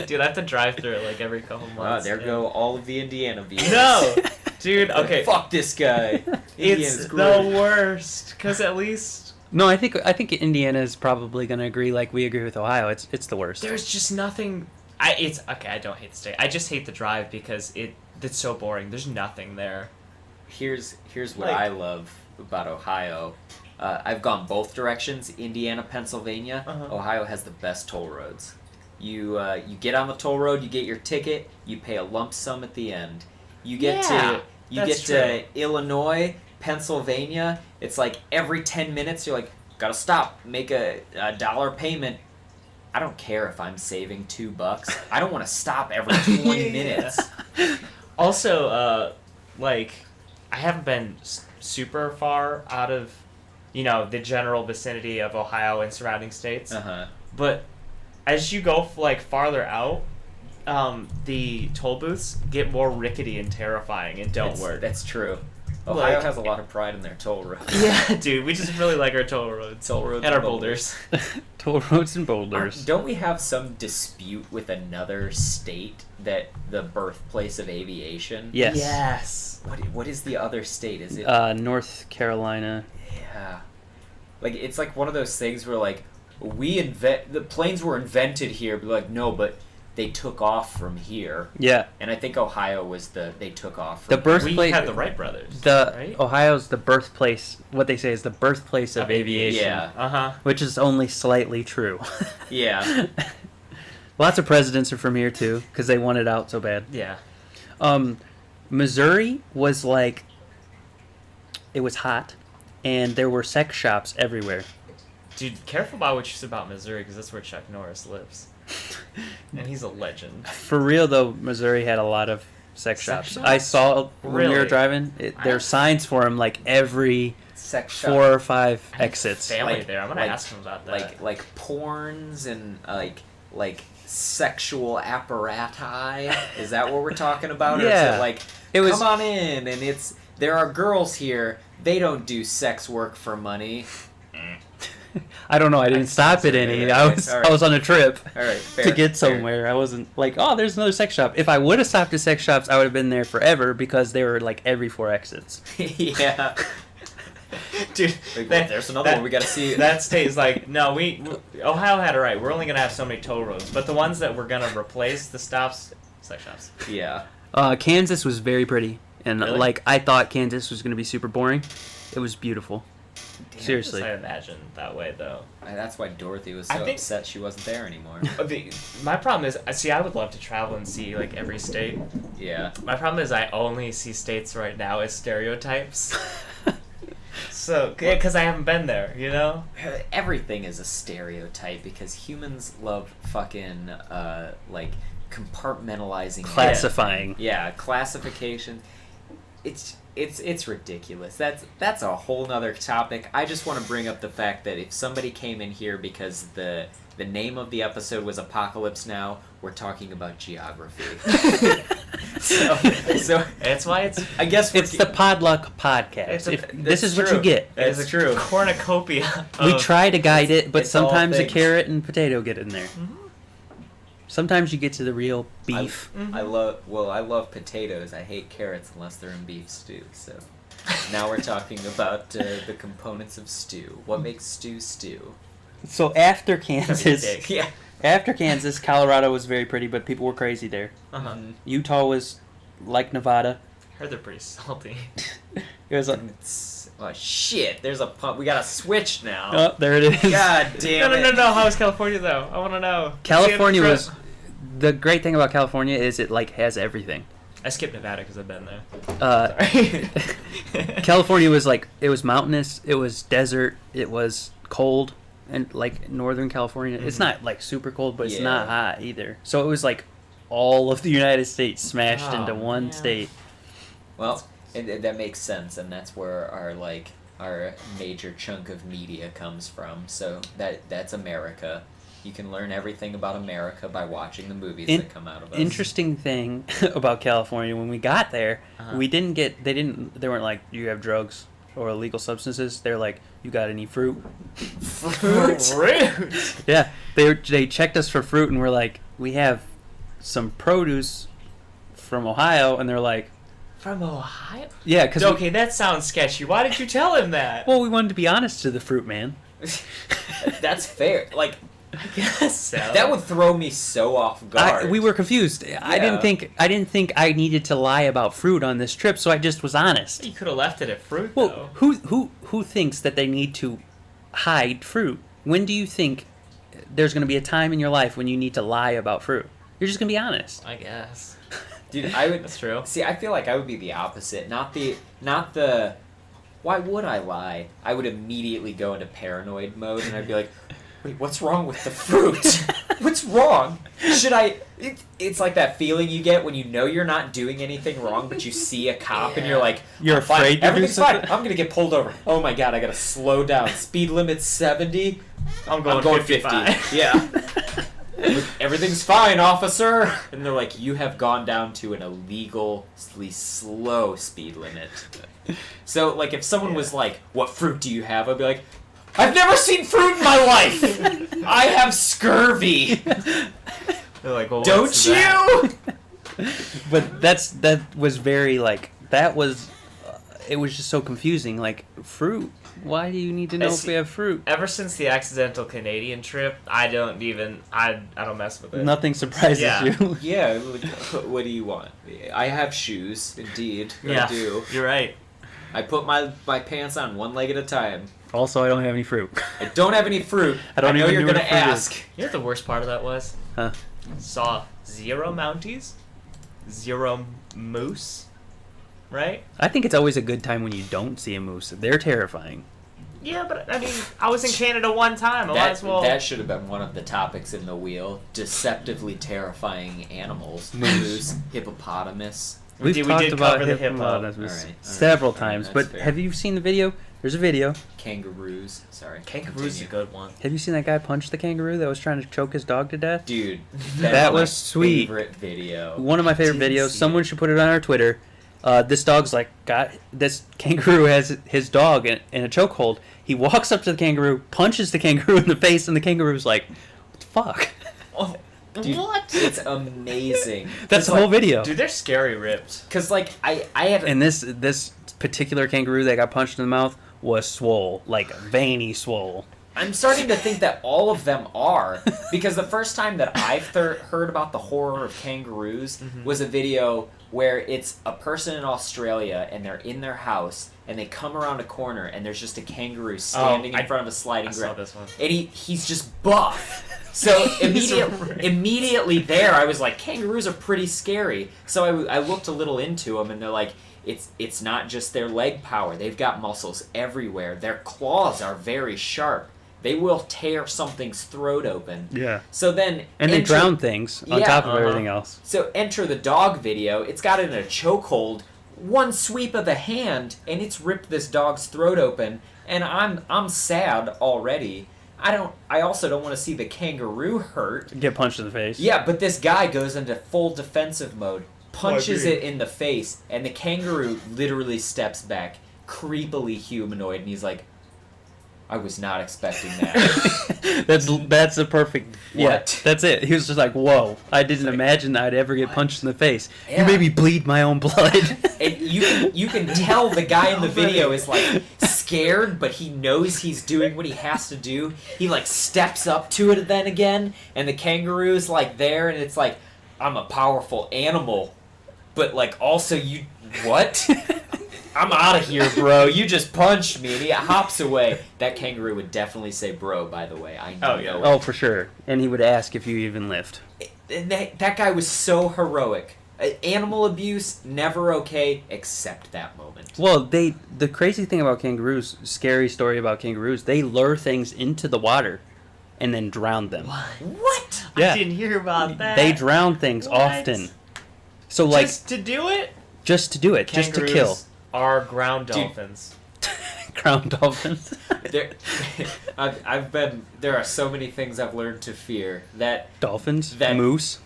Dude, I have to drive through it like every couple months. Wow, there go all of the Indiana viewers. No! Dude, okay. Fuck this guy. It's the worst. Because at least... No, I think Indiana is probably going to agree like we agree with Ohio. It's the worst. There's just nothing... I don't hate the state. I just hate the drive because it's so boring. There's nothing there. Here's what I love about Ohio. I've gone both directions. Indiana, Pennsylvania. Ohio has the best toll roads. You get on the toll road, you get your ticket, you pay a lump sum at the end. You get to Illinois, Pennsylvania, it's like every 10 minutes you're like, gotta stop, make a dollar payment. I don't care if I'm saving $2. I don't want to stop every 20 minutes. Also, like, I haven't been super far out of, the general vicinity of Ohio and surrounding states. But as you go like farther out, the toll booths get more rickety and terrifying and don't work. That's true. Ohio has a lot of pride in their toll roads. Yeah, dude, we just really like our toll roads. And our boulders. Toll roads and boulders. Don't we have some dispute with another state that the birthplace of aviation? Yes. What is the other state? Is it North Carolina? Yeah. Like, it's like one of those things where, like, the planes were invented here, but like, no, but they took off from here. Yeah. And I think Ohio was they took off from the birthplace. We had the Wright brothers. Right? Ohio's the birthplace, what they say is the birthplace of aviation. Yeah. Which is only slightly true. Yeah. Lots of presidents are from here, too, because they want it out so bad. Yeah. Missouri was like, it was hot, and there were sex shops everywhere. Dude, careful about what you say about Missouri, because that's where Chuck Norris lives. And he's a legend. For real, though, Missouri had a lot of sex shops. I saw when we were driving, there are signs for them like every sex 4 or 5 exits. Family there. I'm gonna ask him about that. Like porns and like sexual apparatus. Is that what we're talking about? Yeah. Or is it like, come on in, and there are girls here. They don't do sex work for money. I don't know. I didn't stop at any. I was on a trip to get somewhere. I wasn't like, oh, there's another sex shop. If I would have stopped at sex shops, I would have been there forever because they were like every 4 exits. Yeah. Dude, there's another one we gotta see. That state's like, no, Ohio had it right. We're only gonna have so many toll roads, but the ones that we're gonna replace the stops, sex shops. Yeah. Kansas was very pretty, and really? I thought Kansas was gonna be super boring. It was beautiful. Damn, seriously. I imagine that way though. That's why Dorothy was so upset she wasn't there anymore. My problem is, I would love to travel and see like every state. Yeah. My problem is I only see states right now as stereotypes. So, because I haven't been there, Everything is a stereotype because humans love fucking, like, compartmentalizing. Classifying. Yeah, classification. It's ridiculous. That's a whole nother topic. I just want to bring up the fact that if somebody came in here because the name of the episode was Apocalypse Now, we're talking about geography. so that's why I guess it's the PodLuck podcast. This is what you get. It's true. Cornucopia. We try to guide it, but sometimes a carrot and potato get in there. Mm-hmm. Sometimes you get to the real beef. I love potatoes. I hate carrots unless they're in beef stew. So now we're talking about the components of stew. What makes stew? So after Kansas, After Kansas, Colorado was very pretty, but people were crazy there. Uh-huh. Utah was like Nevada. I heard they're pretty salty. It was oh shit! There's a pump. We got a switch now. Oh, there it is. God damn it! No. How is California though? I want to know. California was. The great thing about California is it has everything. I skipped Nevada because I've been there. Sorry. California was it was mountainous. It was desert. It was cold. And Northern California, it's not super cold, but it's not hot either. So it was all of the United States smashed into one state. Well, that makes sense, and that's where our major chunk of media comes from. So that's America. You can learn everything about America by watching the movies that come out of us. Interesting thing about California, when we got there, we didn't get. They weren't like, you have drugs or illegal substances. They're like, you got any fruit? Fruit? Yeah, they checked us for fruit, and we're like, we have some produce from Ohio, and they're like, from Ohio? Yeah, because okay, that sounds sketchy. Why did you tell him that? Well, we wanted to be honest to the fruit man. That's fair. I guess so. That would throw me so off guard. We were confused. Yeah. I didn't think I needed to lie about fruit on this trip, so I just was honest. You could have left it at fruit, though. Who thinks that they need to hide fruit? When do you think there's going to be a time in your life when you need to lie about fruit? You're just going to be honest. I guess. Dude, I would. That's true. See, I feel like I would be the opposite. Not the why would I lie? I would immediately go into paranoid mode, and I'd be like, wait, what's wrong with the fruit? What's wrong? Should I... It's like that feeling you get when you know you're not doing anything wrrong, but you see a cop and you're like, you're afraid to everything's fine. I'm going to get pulled over. Oh my god, I got to slow down. Speed limit's 70. I'm going 50. Yeah. Everything's fine, officer. And they're like, you have gone down to an illegally slow speed limit. So, like, if someone was like, what fruit do you have? I'd be like, I've never seen fruit in my life. I have scurvy. They're like, well, don't you? But that was very, like, that was, it was just so confusing. Like, fruit. Why do you need to know if we have fruit? Ever since the accidental Canadian trip, I don't mess with it. Nothing surprises you. Yeah, what do you want? I have shoes, indeed. Yeah, I do. You're right. I put my pants on one leg at a time. Also, I don't have any fruit. I don't have any fruit. I know you're going to ask. You know what the worst part of that was? Huh? Saw 0 Mounties, 0 moose, right? I think it's always a good time when you don't see a moose. They're terrifying. Yeah, but I mean, I was in Canada one time. That should have been one of the topics in the wheel. Deceptively terrifying animals. Moose, hippopotamus. We did talked about cover the hippo several times, but fair. have you seen the video? There's a video. Kangaroos. Sorry. Kangaroo's a good one. Have you seen that guy punch the kangaroo that was trying to choke his dog to death? Dude, that was sweet. Favorite video. One of my favorite videos. Someone should put it on our Twitter. This dog's like, this kangaroo has his dog in a chokehold. He walks up to the kangaroo, punches the kangaroo in the face, and the kangaroo's like, what the fuck? Oh, dude, what? It's amazing. That's the whole video. Dude, they're scary ripped. Because, like, I had... And this particular kangaroo that got punched in the mouth was swole. Like, veiny swole. I'm starting to think that all of them are. Because the first time that I've heard about the horror of kangaroos was a video where it's a person in Australia and they're in their house and they come around a corner and there's just a kangaroo standing in front of a sliding ground. I saw this one. And he's just buff. So immediately there I was like, kangaroos are pretty scary. So I looked a little into them and they're like, it's not just their leg power. They've got muscles everywhere. Their claws are very sharp. They will tear something's throat open. Yeah. So then... And they drown things on top of everything else. So enter the dog video. It's got it in a chokehold. One sweep of the hand, and it's ripped this dog's throat open. And I'm sad already. I also don't want to see the kangaroo hurt. Get punched in the face. Yeah, but this guy goes into full defensive mode. Punches it in the face. And the kangaroo literally steps back. Creepily humanoid. And he's like... I was not expecting that. that's a perfect... Yeah, what? That's it. He was just like, whoa. I didn't imagine I'd ever get punched in the face. Yeah. You made me bleed my own blood. And you can tell the guy in the video is like scared, but he knows he's doing what he has to do. He like steps up to it then again, and the kangaroo's like there, and it's like, I'm a powerful animal, but like also you... What? I'm out of here, bro. You just punched me. And he hops away. That kangaroo would definitely say bro, by the way. I know. Oh, yeah. Oh, for sure. And he would ask if you even lift. And that guy was so heroic. Animal abuse, never okay, except that moment. Well, the crazy thing about kangaroos, scary story about kangaroos, they lure things into the water and then drown them. What? Yeah. I didn't hear about that. They drown things often. So, like... Just to do it? Just to do it. Kangaroos just to kill. Are ground dolphins. Ground dolphins. There are so many things I've learned to fear. Dolphins? That Moose?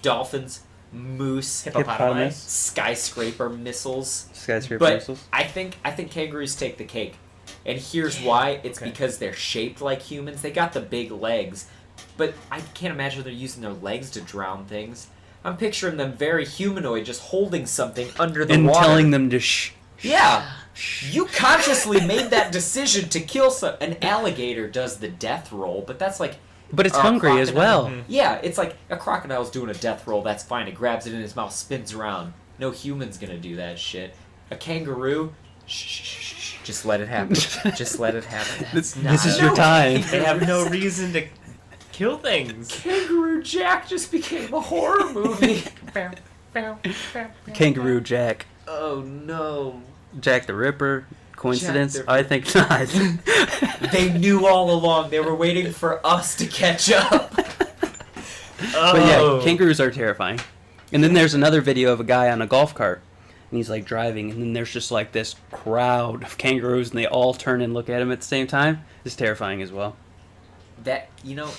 Dolphins, moose, Hippopotamus. skyscraper missiles. But I think kangaroos take the cake. And here's why. It's because they're shaped like humans. They got the big legs. But I can't imagine they're using their legs to drown things. I'm picturing them very humanoid, just holding something under the water. And telling them to shh. Yeah. You consciously made that decision to kill an alligator does the death roll, but that's like... But it's hungry as well. Yeah, it's like a crocodile's doing a death roll, that's fine. It grabs it in his mouth, spins around. No human's gonna do that shit. A kangaroo... Shh. Just let it happen. Just let it happen. This is your time. They have no reason to... kill things. Kangaroo Jack just became a horror movie. Kangaroo Jack. Oh no. Jack the Ripper. Coincidence? Jack, I think not. They knew all along. They were waiting for us to catch up. But yeah, kangaroos are terrifying. And then there's another video of a guy on a golf cart, and he's like driving, and then there's just like this crowd of kangaroos, and they all turn and look at him at the same time. It's terrifying as well. That,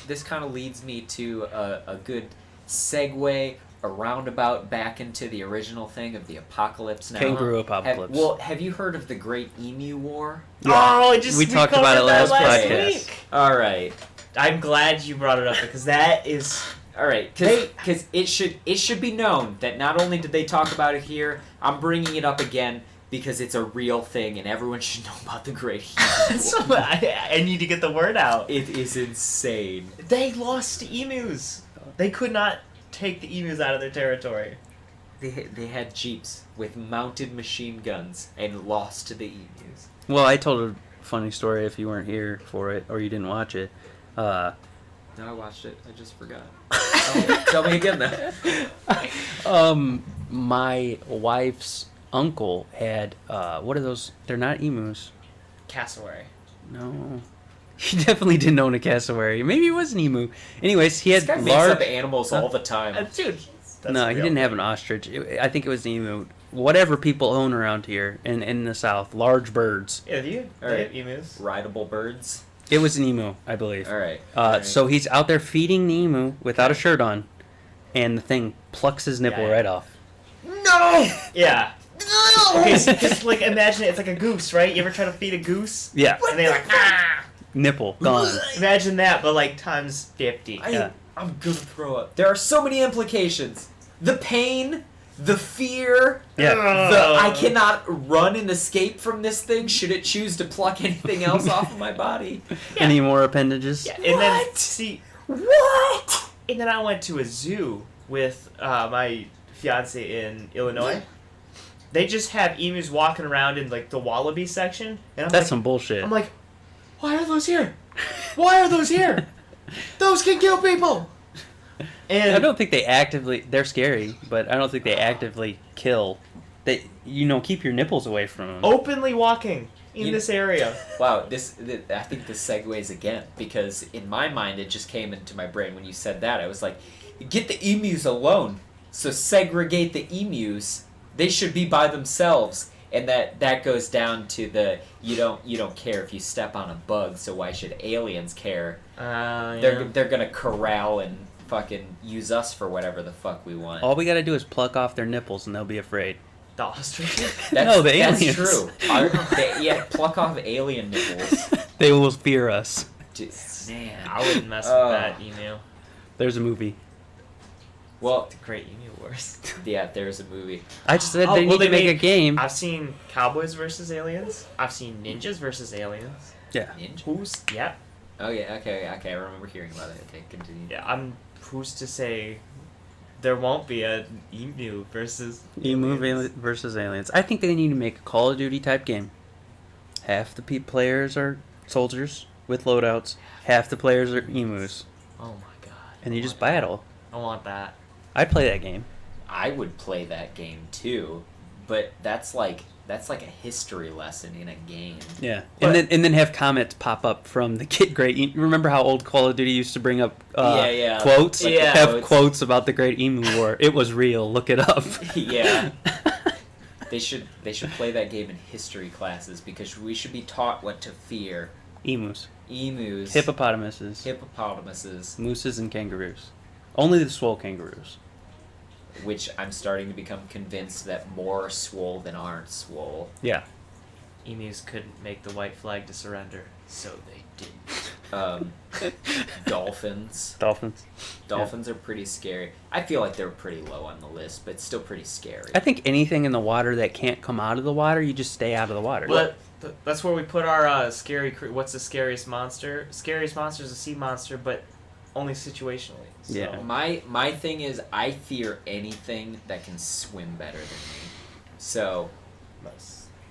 this kind of leads me to a good segue, a roundabout back into the original thing of the apocalypse now. Kangaroo apocalypse. Have you heard of the Great Emu War? Yeah. We talked about it last podcast. week. All right. I'm glad you brought it up because that is... All right, because it should be known that not only did they talk about it here, I'm bringing it up again because it's a real thing and everyone should know about the Great Emu War. I need to get the word out. It is insane. They lost to emus. They could not take the emus out of their territory. They had jeeps with mounted machine guns and lost to the emus. Well, I told a funny story if you weren't here for it or you didn't watch it. No, I watched it. I just forgot. Tell me again then. My wife's uncle had what are those? They're not emus. Cassowary. No. He definitely didn't own a cassowary. Maybe it was an emu. Anyways, he had This guy large makes up animals all the time. Dude. No, he didn't have an ostrich. I think it was an emu. Whatever people own around here in the South, large birds. Yeah, they have emus. Rideable birds. It was an emu, I believe. All right. So he's out there feeding the emu without a shirt on, and the thing plucks his nipple right off. No! Yeah. Okay, so just like imagine it's like a goose, right? You ever try to feed a goose? Yeah. And they're like, ah! Nipple gone. Imagine that, but like times 50. Yeah. I'm gonna throw up. There are so many implications. The pain, the fear, Yeah. I cannot run and escape from this thing should it choose to pluck anything else off of my body. Any more appendages? Yeah, and then see What? and then I went to a zoo with my fiance in Illinois. They just have emus walking around in like the wallaby section, and I'm That's like, some bullshit. I'm like, why are those here? Why are those here? Those can kill people. And I don't think they actively. They're scary, but I don't think they actively kill. They, keep your nipples away from them. openly walking in this area. Wow, I think this segues again because in my mind it just came into my brain when you said that. I was like, get the emus alone. So segregate the emus. They should be by themselves. And that goes down to the you don't care if you step on a bug, so why should aliens care? Yeah. They're gonna corral and fucking use us for whatever the fuck we want. All we gotta do is pluck off their nipples, and they'll be afraid. The ostriches. No, the aliens. That's true. Pluck off alien nipples. They will fear us. Man, I wouldn't mess with that emu. There's a movie. well, The Great Emu Wars. yeah, there's a movie. I just said they need to make a game. I've seen Cowboys versus Aliens. I've seen Ninjas versus Aliens. Yeah. Ninja? Who's? Yeah. Oh yeah, okay. I remember hearing about it. Okay, continue. Yeah. Who's to say there won't be a emu versus Emu aliens? versus aliens. I think they need to make a Call of Duty type game. Half the players are soldiers with loadouts. Half the players are emus, Oh my god. and you just battle. I want that. I'd play that game. I would play that game too, but that's like a history lesson in a game. Yeah, But- and then have comments pop up from the Great. Remember how old Call of Duty used to bring up quotes? Like Yeah. Have quotes about the Great Emu War. It was real. Look it up. Yeah. They should play that game in history classes because we should be taught what to fear. Emus, Emus, hippopotamuses, mooses, and kangaroos. Only the swole kangaroos. which I'm starting to become convinced that more are swole than aren't swole. Yeah. Emus couldn't make the white flag to surrender, so they didn't. Dolphins. Dolphins are pretty scary. I feel like they're pretty low on the list, but still pretty scary. I think anything in the water that can't come out of the water, you just stay out of the water. But that's where we put our scary. What's the scariest monster? Scariest monster is a sea monster, but only situationally. So. Yeah. My thing is I fear anything that can swim better than me. So,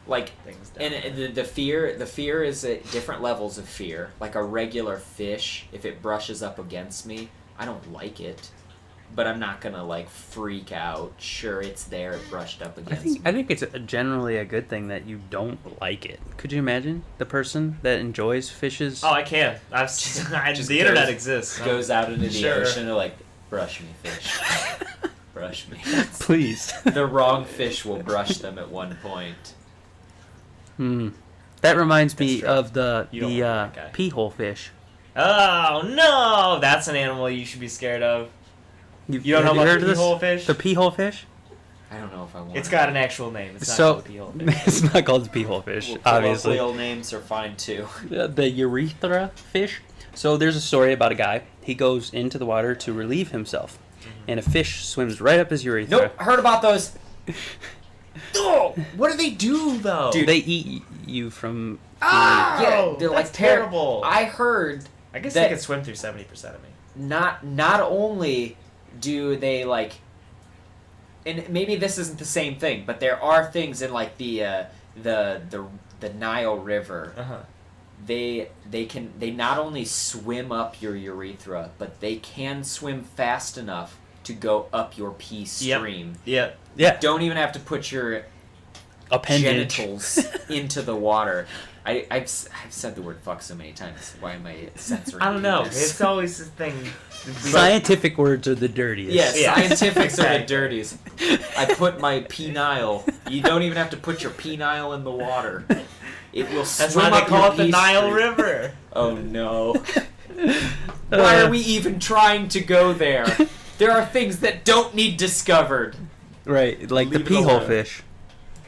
like, Things down and the fear is at different levels of fear. Like a regular fish, if it brushes up against me, I don't like it. but I'm not gonna like freak out. Sure, it's there, it brushed up against me. I think it's generally a good thing that you don't like it. Could you imagine the person that enjoys fishes? Oh, I can. The internet exists. Goes out into the ocean and like, brush me, fish. Brush me. Please. The wrong fish will brush them at one point. That reminds me of the pee hole fish. Oh no, that's an animal you should be scared of. You don't know about the pee hole fish? The pee hole fish? I don't know if I want. It's got an actual name. It's not called the pee hole fish. It's not called the pee hole fish, obviously. Colloquial names are fine too. The urethra fish. So there's a story about a guy. He goes into the water to relieve himself, and a fish swims right up his urethra. Nope, heard about those. Oh, what do they do though? Dude, they eat you from. Yeah, they're that's terrible. I heard. I guess they could swim through 70% of me. Not only do they like, and maybe this isn't the same thing, but there are things in like the Nile River. Uh-huh. They not only swim up your urethra, but they can swim fast enough to go up your pee stream. Yep. Yeah. Don't even have to put your appendage genitals into the water. I've said the word fuck so many times. Why am I censoring? I don't know. This? It's always the thing. Scientific words are the dirtiest. Yeah, scientifics are the dirtiest. I put my penile. You don't even have to put your penile in the water. It will swim. That's why they up call your it the pee Nile stream. River. Oh no. Why are we even trying to go there? There are things that don't need discovered. Right, like Leave the it pee hole alone. fish.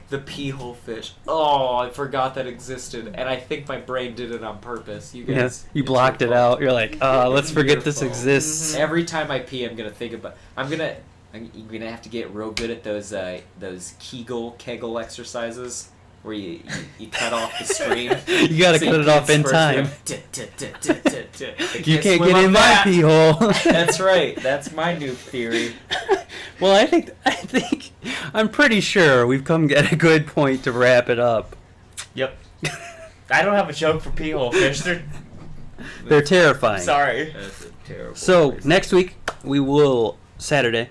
The pee hole fish. Oh, I forgot that existed, and I think my brain did it on purpose. You guys, Yes, you it's blocked your it fault. out. You're like, let's It's forget your this fault. exists. Every time I pee, I'm gonna think about. You're gonna have to get real good at those Kegel exercises where you cut off the stream. You gotta cut it off in time. You can't get in my pee hole. That's right. That's my new theory. Well, I'm pretty sure we've come at a good point to wrap it up. Yep. I don't have a joke for pee hole fish. They're terrifying. Sorry. That's a terrible. So phrase. next week we will Saturday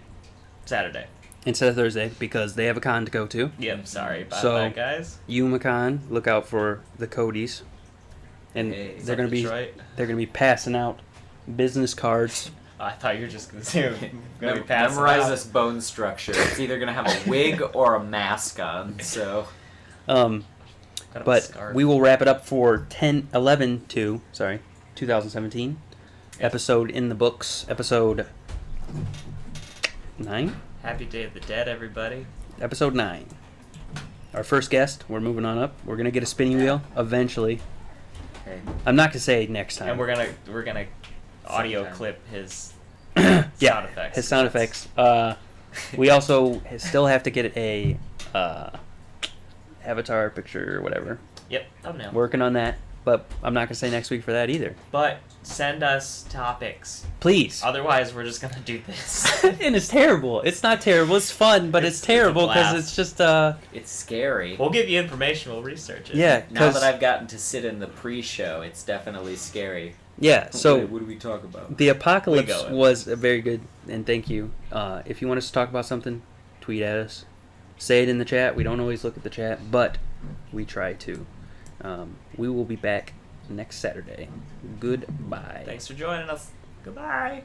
Saturday. instead of Thursday because they have a con to go to. Yep. Sorry about So- that, guys. UMACon, look out for the Codys, and Hey, they're gonna be Detroit? passing out business cards. I thought you were just gonna say gonna be passing Memorize out. this bone structure. It's either gonna have a wig or a mask on. So. Got a But scarf. we will wrap it up for 2017 episode in the books, episode 9. Happy Day of the Dead, everybody. Episode 9. Our first guest. We're moving on up. We're gonna get a spinning wheel eventually. Okay. I'm not gonna say next time. And we're gonna audio Sometime. clip his yeah, sound effects. his sound effects. We also still have to get a avatar picture or whatever. Yep, thumbnail. Working on that, but I'm not gonna say next week for that either. But send us topics. Please. Otherwise, we're just gonna do this. And it's terrible. It's not terrible. It's fun, but it's It's a terrible because blast. it's just It's scary. We'll give you information. We'll research it. yeah. Now that I've gotten to sit in the pre-show, it's definitely scary. yeah. So what do we talk about? the apocalypse We go in. was a very good, and thank you. If you want us to talk about something, tweet at us. Say it in the chat. We don't always look at the chat, but we try to. We will be back next Saturday. Goodbye. Thanks for joining us. Goodbye.